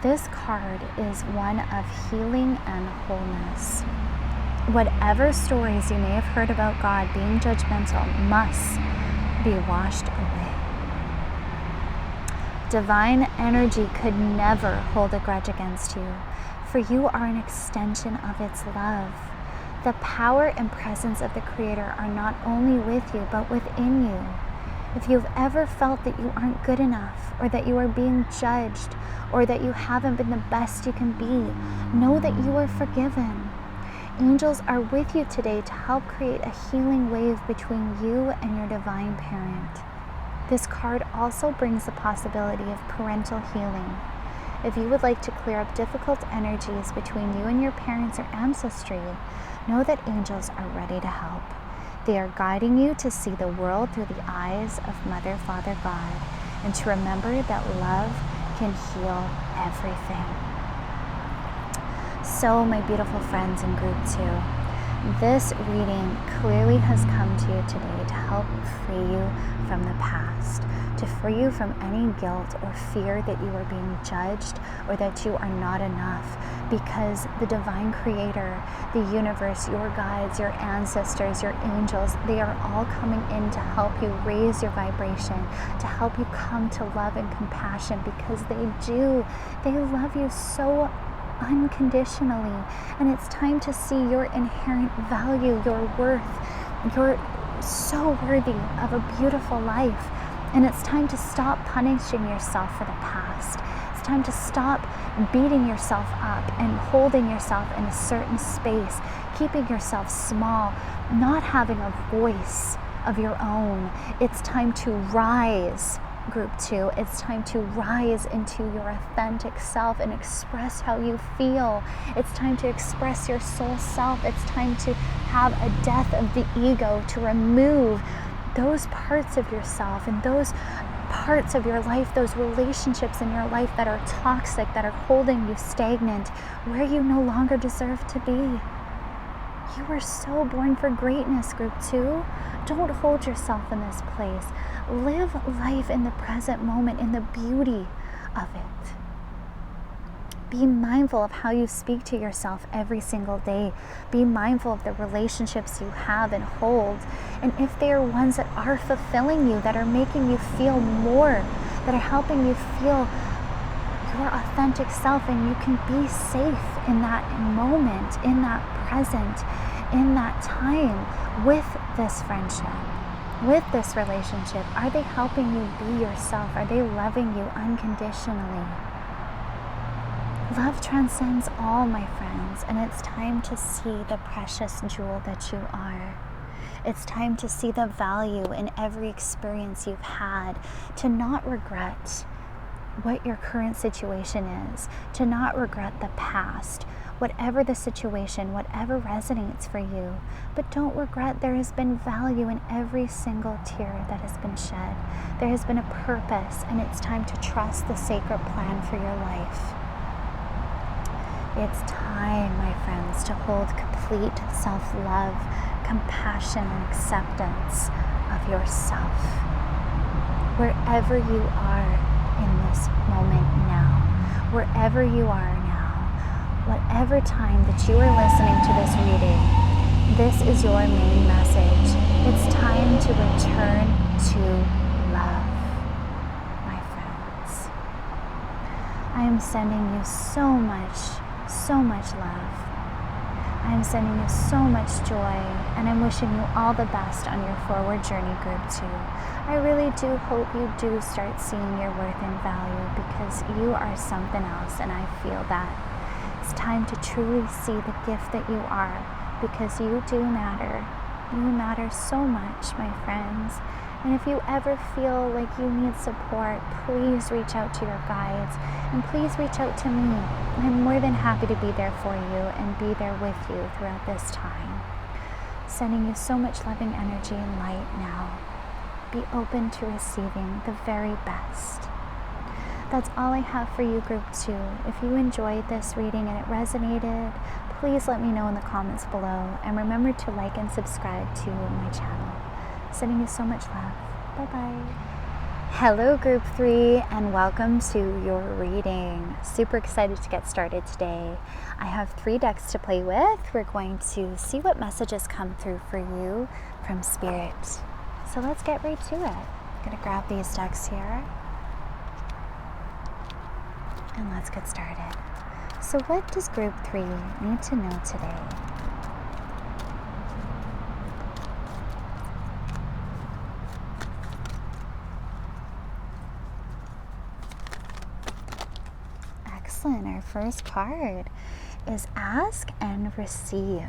This card is one of healing and wholeness. Whatever stories you may have heard about God being judgmental must be washed away. Divine energy could never hold a grudge against you, for you are an extension of its love. The power and presence of the Creator are not only with you, but within you. If you've ever felt that you aren't good enough, or that you are being judged, or that you haven't been the best you can be, know that you are forgiven. Angels are with you today to help create a healing wave between you and your divine parent. This card also brings the possibility of parental healing. If you would like to clear up difficult energies between you and your parents or ancestry, know that angels are ready to help. They are guiding you to see the world through the eyes of Mother, Father, God, and to remember that love can heal everything. So, my beautiful friends in Group 2, this reading clearly has come to you today to help free you from the past, to free you from any guilt or fear that you are being judged or that you are not enough, because the divine Creator, the universe, your guides, your ancestors, your angels, they are all coming in to help you raise your vibration, to help you come to love and compassion, because they do. They love you so unconditionally, and it's time to see your inherent value, your worth. You're so worthy of a beautiful life, and it's time to stop punishing yourself for the past. It's time to stop beating yourself up and holding yourself in a certain space, keeping yourself small, not having a voice of your own. It's time to rise Group 2, it's time to rise into your authentic self and express how you feel. It's time to express your soul self. It's time to have a death of the ego, to remove those parts of yourself and those parts of your life, those relationships in your life that are toxic, that are holding you stagnant, where you no longer deserve to be. You were so born for greatness, Group 2. Don't hold yourself in this place. Live life in the present moment, in the beauty of it. Be mindful of how you speak to yourself every single day. Be mindful of the relationships you have and hold. And if they are ones that are fulfilling you, that are making you feel more, that are helping you feel your authentic self, and you can be safe in that moment, in that present, in that time with this friendship, with this relationship. Are they helping you be yourself? Are they loving you unconditionally? Love transcends all, my friends, and it's time to see the precious jewel that you are. It's time to see the value in every experience you've had, to not regret what your current situation is, to not regret the past, whatever the situation, whatever resonates for you. But don't regret, there has been value in every single tear that has been shed. There has been a purpose, and it's time to trust the sacred plan for your life. It's time, my friends, to hold complete self-love, compassion, and acceptance of yourself. Wherever you are in this moment now, wherever you are now, whatever time that you are listening to this reading, this is your main message. It's time to return to love, my friends. I am sending you so much love. I am sending you so much joy, and I'm wishing you all the best on your forward journey, Group 2. I really do hope you do start seeing your worth and value, because you are something else, and I feel that. It's time to truly see the gift that you are, because you do matter. You matter so much, my friends. And if you ever feel like you need support, please reach out to your guides, and please reach out to me. I'm more than happy to be there for you and be there with you throughout this time. Sending you so much loving energy and light now. Be open to receiving the very best. That's all I have for you, Group 2. If you enjoyed this reading and it resonated, please let me know in the comments below, and remember to like and subscribe to my channel. Sending you so much love. Bye-bye. Hello, Group 3, and welcome to your reading. Super excited to get started today. I have 3 decks to play with. We're going to see what messages come through for you from Spirit. So let's get right to it. I'm going to grab these decks here, and let's get started. So what does Group 3 need to know today? Excellent. Our first card is Ask and Receive.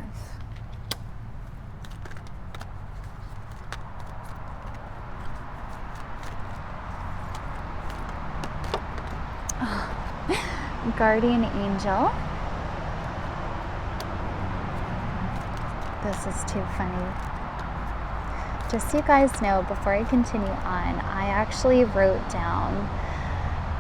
Guardian Angel. This is too funny. Just so you guys know, before I continue on, I actually wrote down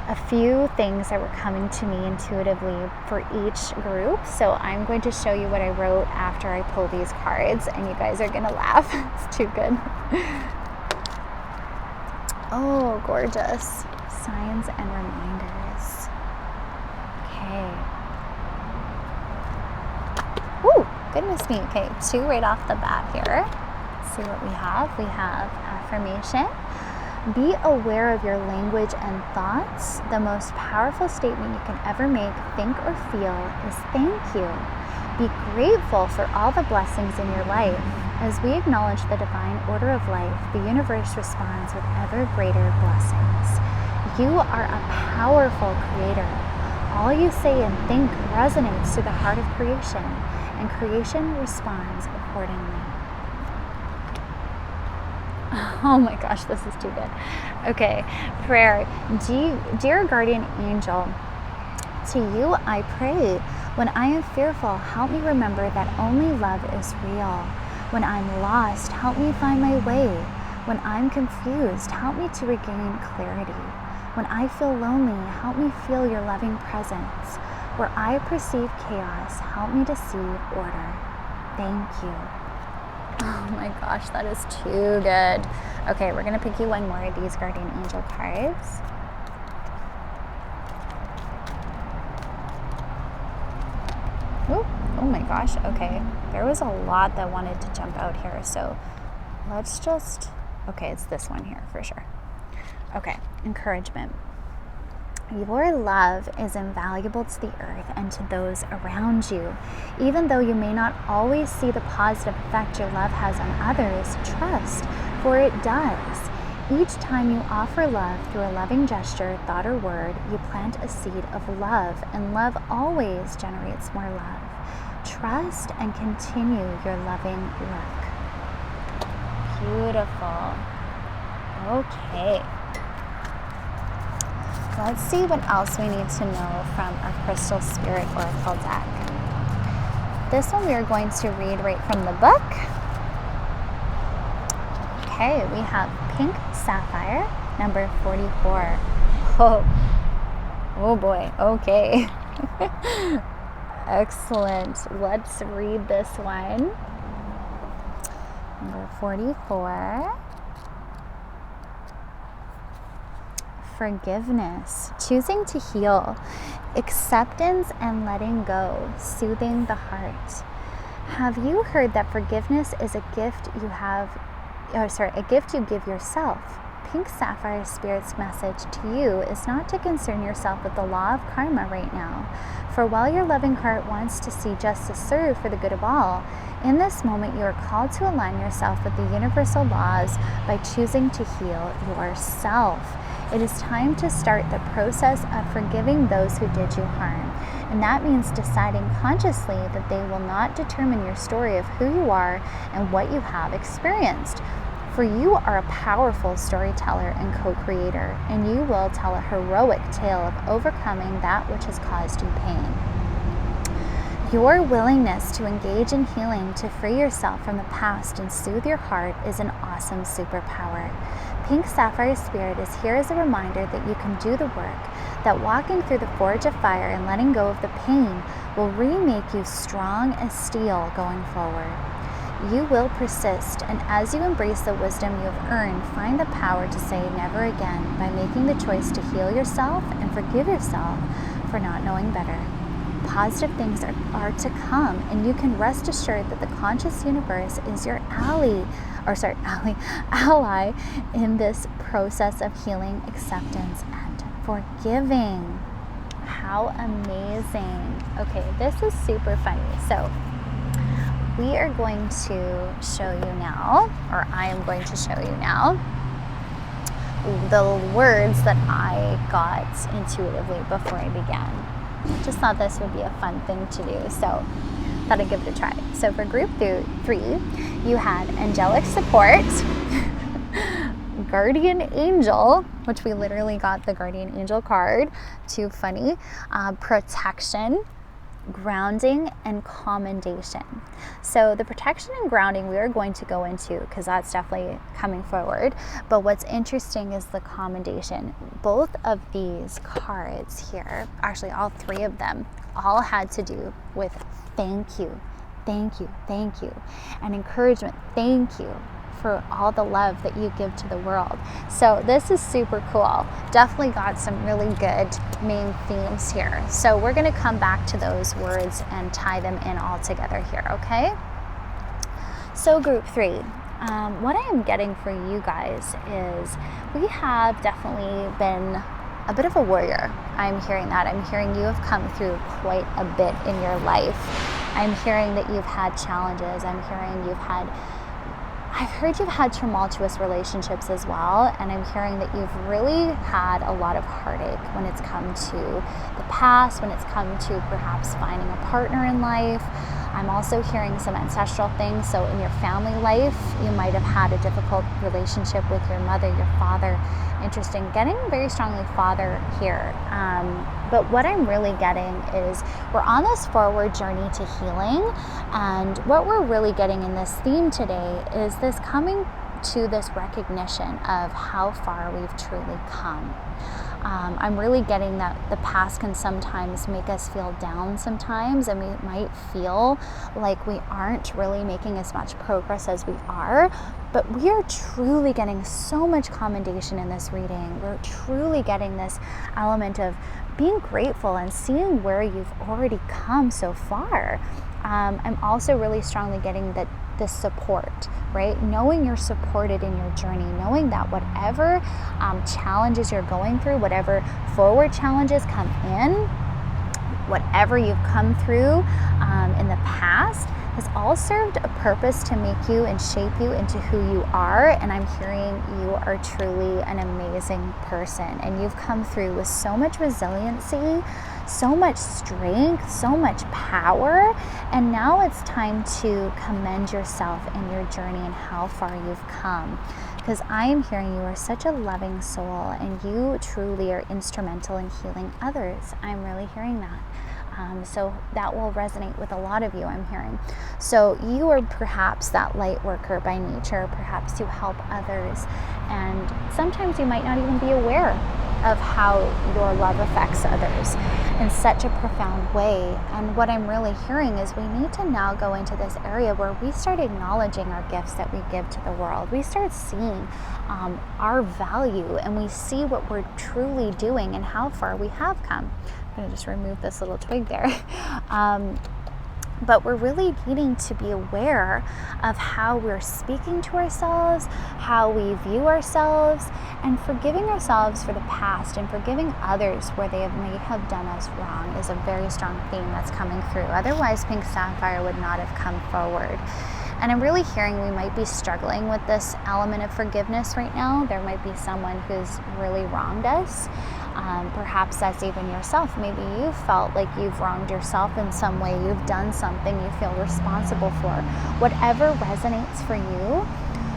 a few things that were coming to me intuitively for each group. So I'm going to show you what I wrote after I pull these cards, and you guys are gonna laugh. It's too good. Oh, gorgeous. Signs and reminders. Okay. Ooh, goodness me. Okay, 2 right off the bat here. Let's see what we have. We have affirmation. Be aware of your language and thoughts. The most powerful statement you can ever make, think, or feel is thank you. Be grateful for all the blessings in your life. As we acknowledge the divine order of life, the universe responds with ever greater blessings. You are a powerful creator. All you say and think resonates to the heart of creation, and creation responds accordingly. Oh my gosh, this is too good. Okay, prayer. Dear guardian angel, to you I pray. When I am fearful, help me remember that only love is real. When I'm lost, help me find my way. When I'm confused, help me to regain clarity. When I feel lonely, help me feel your loving presence. Where I perceive chaos, help me to see order. Thank you. Oh my gosh, that is too good. Okay, we're gonna pick you one more of these guardian angel cards. Ooh, oh my gosh, okay. There was a lot that wanted to jump out here, so let's just, okay, it's this one here for sure. Okay, encouragement. Your love is invaluable to the earth and to those around you. Even though you may not always see the positive effect your love has on others, trust, for it does. Each time you offer love through a loving gesture, thought, or word, you plant a seed of love, and love always generates more love. Trust and continue your loving work. Beautiful. Okay. Let's see what else we need to know from our Crystal Spirit Oracle deck. This one we are going to read right from the book. Okay, we have Pink Sapphire, number 44. Oh boy, okay. Excellent. Let's read this one. Number 44. Forgiveness, choosing to heal, acceptance and letting go, soothing the heart. Have you heard that forgiveness is a gift a gift you give yourself? Pink Sapphire Spirit's message to you is not to concern yourself with the law of karma right now. For while your loving heart wants to see justice served for the good of all, in this moment you are called to align yourself with the universal laws by choosing to heal yourself. It is time to start the process of forgiving those who did you harm. And that means deciding consciously that they will not determine your story of who you are and what you have experienced. For you are a powerful storyteller and co-creator, and you will tell a heroic tale of overcoming that which has caused you pain. Your willingness to engage in healing to free yourself from the past and soothe your heart is an awesome superpower. Pink Sapphire Spirit is here as a reminder that you can do the work, that walking through the forge of fire and letting go of the pain will remake you strong as steel going forward. You will persist, and as you embrace the wisdom you have earned, find the power to say never again by making the choice to heal yourself and forgive yourself for not knowing better. Positive things are to come, and you can rest assured that the conscious universe is your ally in this process of healing, acceptance, and forgiving. How amazing. Okay, this is super funny. So we are going to show you now, or I am going to show you now, the words that I got intuitively before I began. Just thought this would be a fun thing to do, so thought I'd give it a try. So for group 3, you had angelic support, guardian angel, which we literally got the guardian angel card, too funny, protection, grounding, and commendation. So the protection and grounding we are going to go into because that's definitely coming forward, but what's interesting is the commendation. Both of these cards here, actually all 3 of them, all had to do with thank you, thank you, thank you, and encouragement, thank you for all the love that you give to the world. So this is super cool. Definitely got some really good main themes here. So we're going to come back to those words and tie them in all together here, okay? So group 3, what I am getting for you guys is we have definitely been a bit of a warrior. I'm hearing that. I'm hearing you have come through quite a bit in your life. I'm hearing that you've had challenges. I've heard you've had tumultuous relationships as well, and I'm hearing that you've really had a lot of heartache when it's come to the past, when it's come to perhaps finding a partner in life. I'm also hearing some ancestral things. So in your family life, you might have had a difficult relationship with your mother, your father. Interesting, getting very strongly father here. But what I'm really getting is we're on this forward journey to healing. And what we're really getting in this theme today is this coming to this recognition of how far we've truly come. I'm really getting that the past can sometimes make us feel down sometimes, and we might feel like we aren't really making as much progress as we are, but we are truly getting so much commendation in this reading. We're truly getting this element of being grateful and seeing where you've already come so far. I'm also really strongly getting that this support, right? Knowing you're supported in your journey, knowing that whatever challenges you're going through, whatever forward challenges come in, whatever you've come through in the past has all served a purpose to make you and shape you into who you are. And I'm hearing you are truly an amazing person, and you've come through with so much resiliency, so much strength, so much power, and now it's time to commend yourself in your journey and how far you've come. Because I am hearing you are such a loving soul, and you truly are instrumental in healing others. I'm really hearing that. So that will resonate with a lot of you, I'm hearing. So you are perhaps that light worker by nature. Perhaps you help others, and sometimes you might not even be aware of how your love affects others in such a profound way. And what I'm really hearing is we need to now go into this area where we start acknowledging our gifts that we give to the world. We start seeing our value, and we see what we're truly doing and how far we have come. I'm going to just remove this little twig there. But we're really needing to be aware of how we're speaking to ourselves, how we view ourselves, and forgiving ourselves for the past and forgiving others where they may have done us wrong is a very strong theme that's coming through. Otherwise, Pink Sapphire would not have come forward. And I'm really hearing we might be struggling with this element of forgiveness right now. There might be someone who's really wronged us. Perhaps that's even yourself. Maybe you felt like you've wronged yourself in some way. You've done something you feel responsible for. Whatever resonates for you.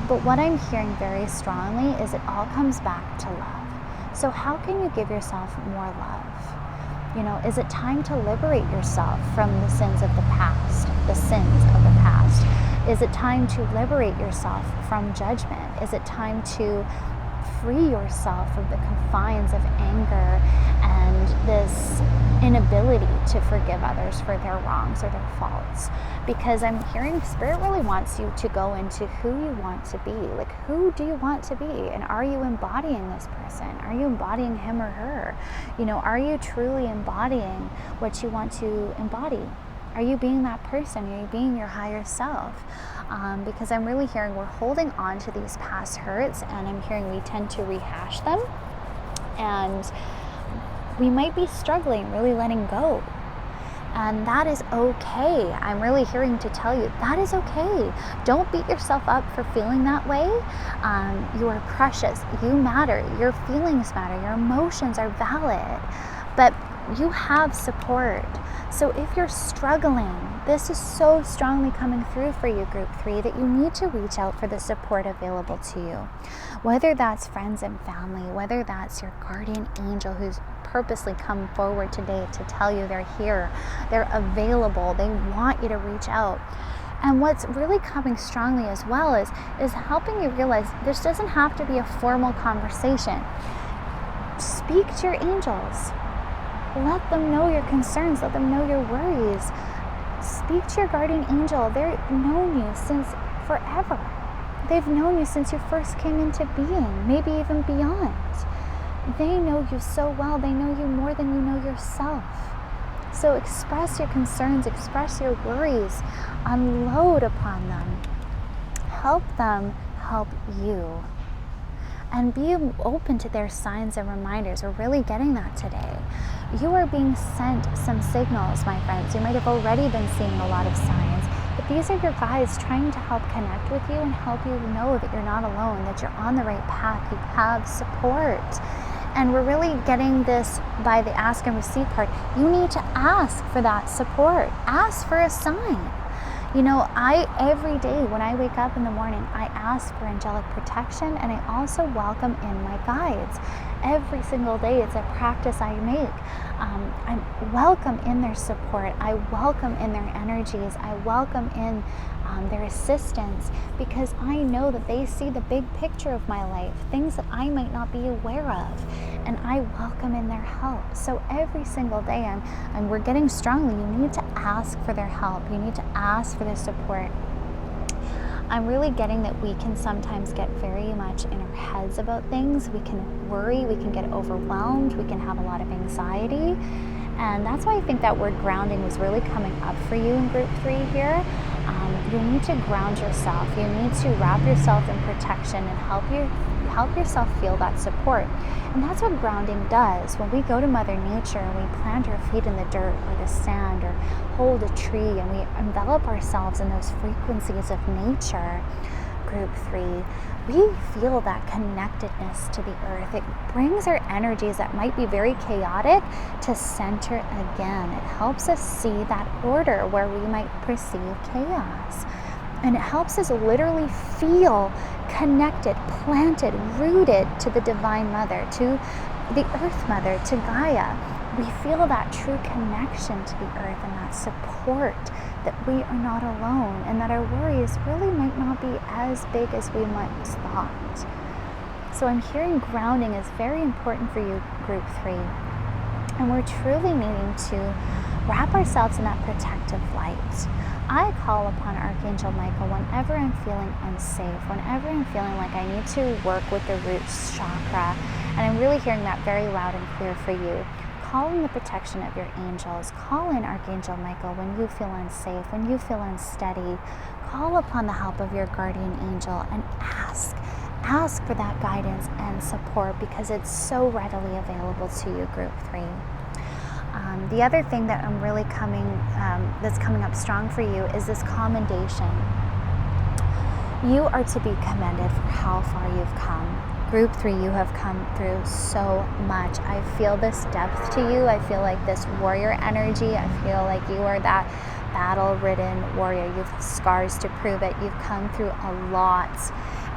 But what I'm hearing very strongly is it all comes back to love. So how can you give yourself more love? You know, is it time to liberate yourself from the sins of the past, Is it time to liberate yourself from judgment? Is it time to free yourself of the confines of anger and this inability to forgive others for their wrongs or their faults? Because I'm hearing Spirit really wants you to go into who you want to be. Like, who do you want to be? And are you embodying this person? Are you embodying him or her? You know, are you truly embodying what you want to embody? Are you being that person? Are you being your higher self? Because I'm really hearing we're holding on to these past hurts, and I'm hearing we tend to rehash them, and we might be struggling really letting go. And that is okay. I'm really hearing to tell you that is okay. Don't beat yourself up for feeling that way. You are precious. You matter. Your feelings matter. Your emotions are valid. But you have support. So if you're struggling, this is so strongly coming through for you, Group 3, that you need to reach out for the support available to you. Whether that's friends and family, whether that's your guardian angel who's purposely come forward today to tell you they're here, they're available, they want you to reach out. And what's really coming strongly as well is helping you realize this doesn't have to be a formal conversation. Speak to your angels. Let them know your concerns. Let them know your worries. Speak to your guardian angel. They've known you since forever. They've known you since you first came into being, maybe even beyond. They know you so well. They know you more than you know yourself. So express your concerns, express your worries, unload upon them. Help them help you. And be open to their signs and reminders. We're really getting that today. You are being sent some signals, my friends. You might have already been seeing a lot of signs, but these are your guides trying to help connect with you and help you know that you're not alone, that you're on the right path. You have support. And we're really getting this by the ask and receive part. You need to ask for that support. Ask for a sign. Every day when I wake up in the morning, I ask for angelic protection, and I also welcome in my guides. Every single day, it's a practice I make. I welcome in their support. I welcome in their energies. I welcome in their assistance, because I know that they see the big picture of my life, things that I might not be aware of, and I welcome in their help. So every single day, and we're getting strongly, you need to ask for their help. You need to ask for their support. I'm really getting that we can sometimes get very much in our heads about things. We can worry, we can get overwhelmed, we can have a lot of anxiety. And that's why I think that word grounding was really coming up for you in group 3 here. You need to ground yourself. You need to wrap yourself in protection and help yourself feel that support. And that's what grounding does. When we go to Mother Nature and we plant our feet in the dirt or the sand or hold a tree and we envelop ourselves in those frequencies of nature, group 3, we feel that connectedness to the earth. It brings our energies that might be very chaotic to center again. It helps us see that order where we might perceive chaos. And it helps us literally feel connected, planted, rooted to the Divine Mother, to the Earth Mother, to Gaia. We feel that true connection to the earth and that support, that we are not alone, and that our worries really might not be as big as we once thought. So I'm hearing grounding is very important for you, group 3. And we're truly needing to wrap ourselves in that protective light. I call upon Archangel Michael whenever I'm feeling unsafe, whenever I'm feeling like I need to work with the root chakra. And I'm really hearing that very loud and clear for you. Call in the protection of your angels. Call in Archangel Michael when you feel unsafe, when you feel unsteady. Call upon the help of your guardian angel and ask for that guidance and support, because it's so readily available to you, group 3. The other thing that I'm really that's coming up strong for you is this commendation. You are to be commended for how far you've come. Group 3, you have come through so much. I feel this depth to you. I feel like this warrior energy. I feel like you are that battle-ridden warrior. You have scars to prove it. You've come through a lot.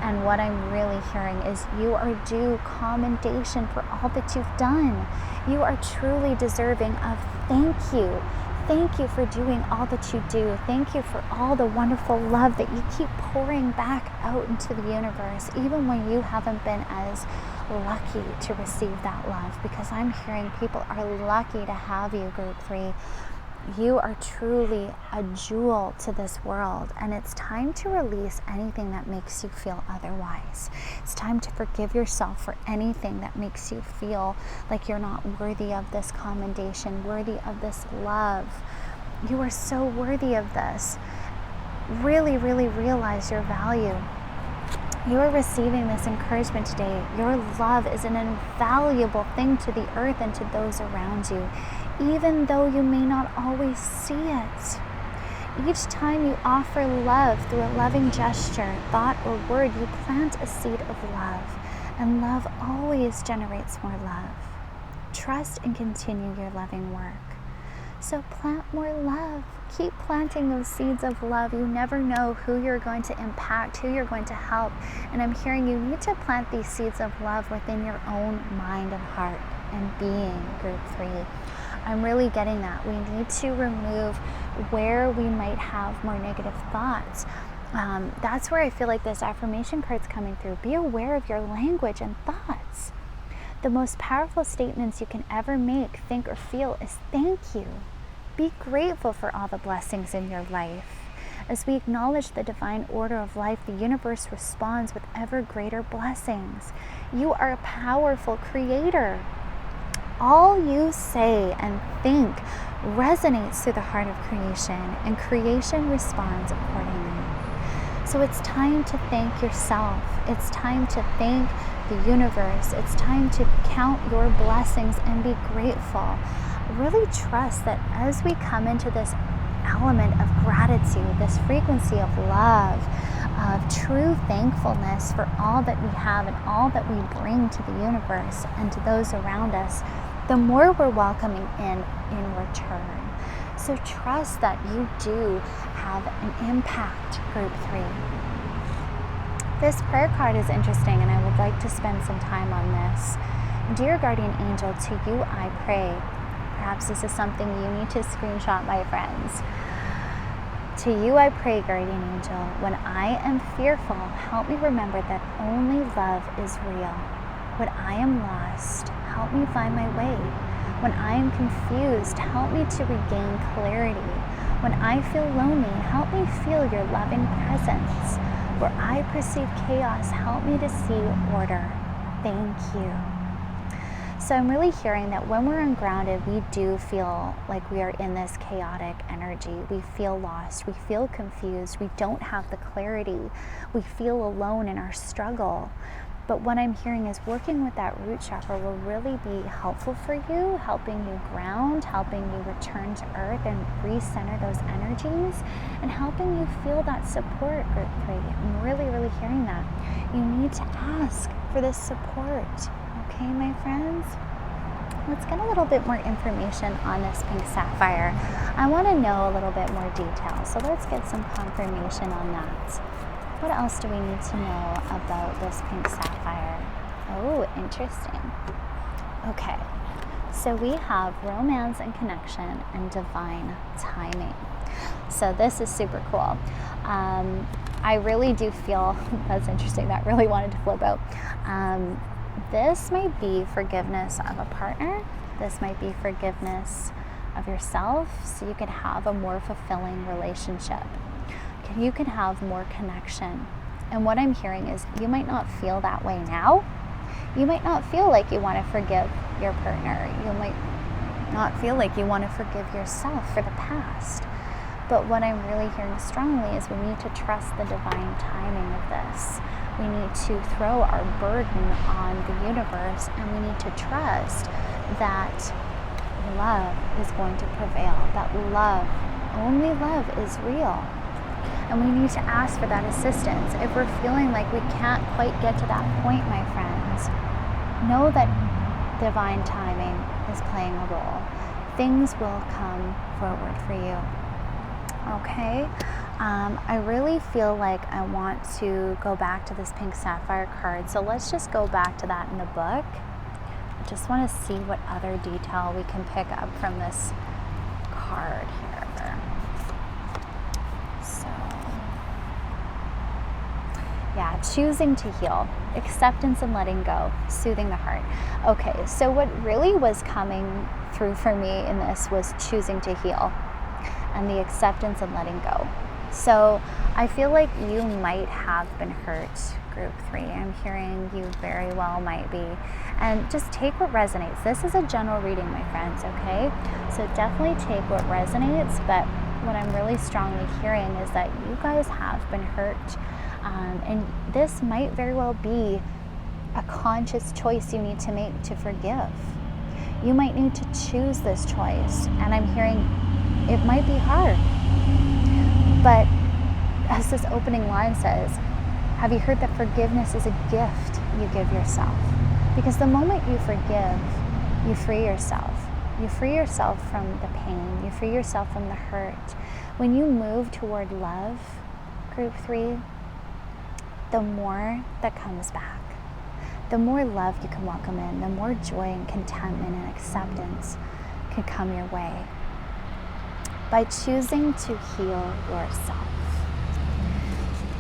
And what I'm really hearing is you are due commendation for all that you've done. You are truly deserving of thank you. Thank you for doing all that you do. Thank you for all the wonderful love that you keep pouring back out into the universe, even when you haven't been as lucky to receive that love, because I'm hearing people are lucky to have you, group 3. You are truly a jewel to this world, and it's time to release anything that makes you feel otherwise. It's time to forgive yourself for anything that makes you feel like you're not worthy of this commendation, worthy of this love. You are so worthy of this. Really, really realize your value. You are receiving this encouragement today. Your love is an invaluable thing to the earth and to those around you, even though you may not always see it. Each time you offer love through a loving gesture, thought, or word, you plant a seed of love, and love always generates more love. Trust and continue your loving work. So plant more love. Keep planting those seeds of love. You never know who you're going to impact, who you're going to help. And I'm hearing you need to plant these seeds of love within your own mind and heart and being, group 3. I'm really getting that. We need to remove where we might have more negative thoughts. That's where I feel like this affirmation card's coming through. Be aware of your language and thoughts. The most powerful statements you can ever make, think, or feel is thank you. Be grateful for all the blessings in your life. As we acknowledge the divine order of life, the universe responds with ever greater blessings. You are a powerful creator. All you say and think resonates through the heart of creation, and creation responds accordingly. So it's time to thank yourself. It's time to thank the universe. It's time to count your blessings and be grateful. Really trust that as we come into this element of gratitude, this frequency of love, of true thankfulness for all that we have and all that we bring to the universe and to those around us, the more we're welcoming in return. So trust that you do have an impact, group 3. This prayer card is interesting, and I would like to spend some time on this. Dear guardian angel, to you I pray. Perhaps this is something you need to screenshot, my friends. To you I pray, guardian angel, when I am fearful, help me remember that only love is real. When I am lost, help me find my way. When I am confused, help me to regain clarity. When I feel lonely, help me feel your loving presence. Where I perceive chaos, help me to see order. Thank you. So I'm really hearing that when we're ungrounded, we do feel like we are in this chaotic energy. We feel lost, we feel confused, we don't have the clarity, we feel alone in our struggle. But what I'm hearing is working with that root chakra will really be helpful for you, helping you ground, helping you return to earth and recenter those energies, and helping you feel that support, group 3. I'm really, really hearing that. You need to ask for this support. Okay, my friends? Let's get a little bit more information on this pink sapphire. I want to know a little bit more detail, so let's get some confirmation on that. What else do we need to know about this pink sapphire? Oh, interesting. Okay, so we have romance and connection and divine timing. So this is super cool. I really do feel, that's interesting, that really wanted to flip out. This might be forgiveness of a partner. This might be forgiveness of yourself, so you can have a more fulfilling relationship. You can have more connection. And what I'm hearing is you might not feel that way now. You might not feel like you want to forgive your partner. You might not feel like you want to forgive yourself for the past. But what I'm really hearing strongly is we need to trust the divine timing of this. We need to throw our burden on the universe, and we need to trust that love is going to prevail, that love, only love is real. And we need to ask for that assistance. If we're feeling like we can't quite get to that point, my friends, know that divine timing is playing a role. Things will come forward for you. Okay? I really feel like I want to go back to this pink sapphire card. So let's just go back to that in the book. I just want to see what other detail we can pick up from this card here. So, yeah, choosing to heal, acceptance and letting go, soothing the heart. Okay, so what really was coming through for me in this was choosing to heal and the acceptance and letting go. So I feel like you might have been hurt, group 3. I'm hearing you very well might be. And just take what resonates. This is a general reading, my friends, okay? So definitely take what resonates, but what I'm really strongly hearing is that you guys have been hurt. And this might very well be a conscious choice you need to make to forgive. You might need to choose this choice. And I'm hearing it might be hard. But as this opening line says, have you heard that forgiveness is a gift you give yourself? Because the moment you forgive, you free yourself. You free yourself from the pain. You free yourself from the hurt. When you move toward love, group 3, the more that comes back. The more love you can welcome in, the more joy and contentment and acceptance can come your way. By choosing to heal yourself.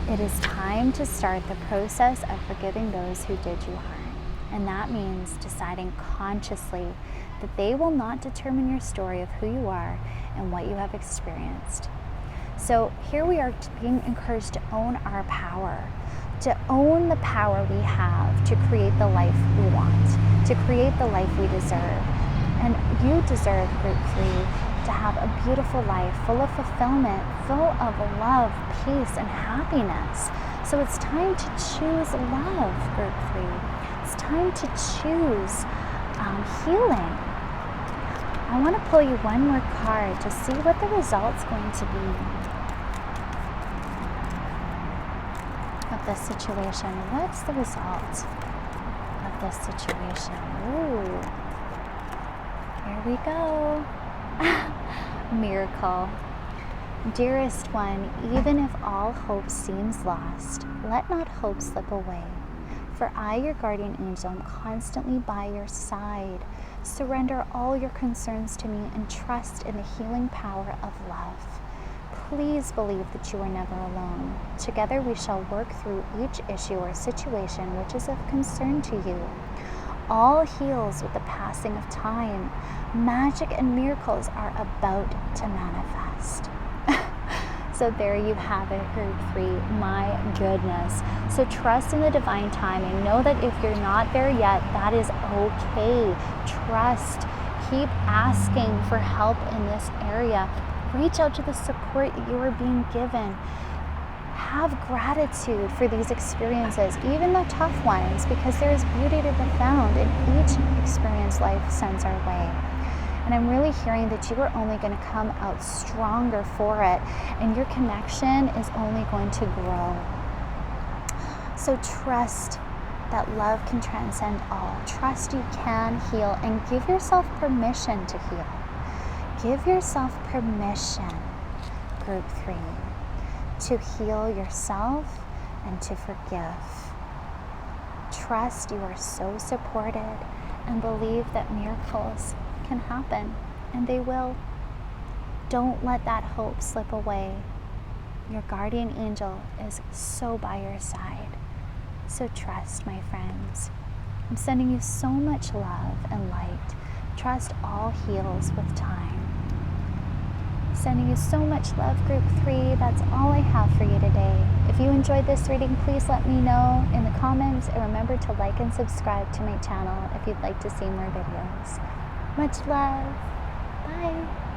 It is time to start the process of forgiving those who did you harm. And that means deciding consciously that they will not determine your story of who you are and what you have experienced. So here we are being encouraged to own our power, to own the power we have to create the life we want, to create the life we deserve. And you deserve, group 3, to have a beautiful life full of fulfillment, full of love, peace, and happiness. So it's time to choose love, group 3. It's time to choose healing. I want to pull you one more card to see what the result's going to be of this situation. What's the result of this situation? Ooh, here we go. Miracle. Dearest one, even if all hope seems lost, let not hope slip away. For I, your guardian angel, am constantly by your side. Surrender all your concerns to me and trust in the healing power of love. Please believe that you are never alone. Together we shall work through each issue or situation which is of concern to you. All heals with the passing of time. Magic and miracles are about to manifest. So there you have it, group 3. My goodness. So trust in the divine timing. Know that if you're not there yet, that is okay. Trust. Keep asking for help in this area. Reach out to the support that you are being given. Have gratitude for these experiences, even the tough ones, because there is beauty to be found in each experience life sends our way. And I'm really hearing that you are only going to come out stronger for it, and your connection is only going to grow. So trust that love can transcend all. Trust you can heal, and give yourself permission to heal. Give yourself permission, group 3, to heal yourself and to forgive. Trust you are so supported, and believe that miracles can happen, and they will. Don't let that hope slip away. Your guardian angel is so by your side. So trust, my friends. I'm sending you so much love and light. Trust all heals with time. Sending you so much love, group 3. That's all I have for you today. If you enjoyed this reading, please let me know in the comments, and remember to like and subscribe to my channel if you'd like to see more videos. Much love. Bye.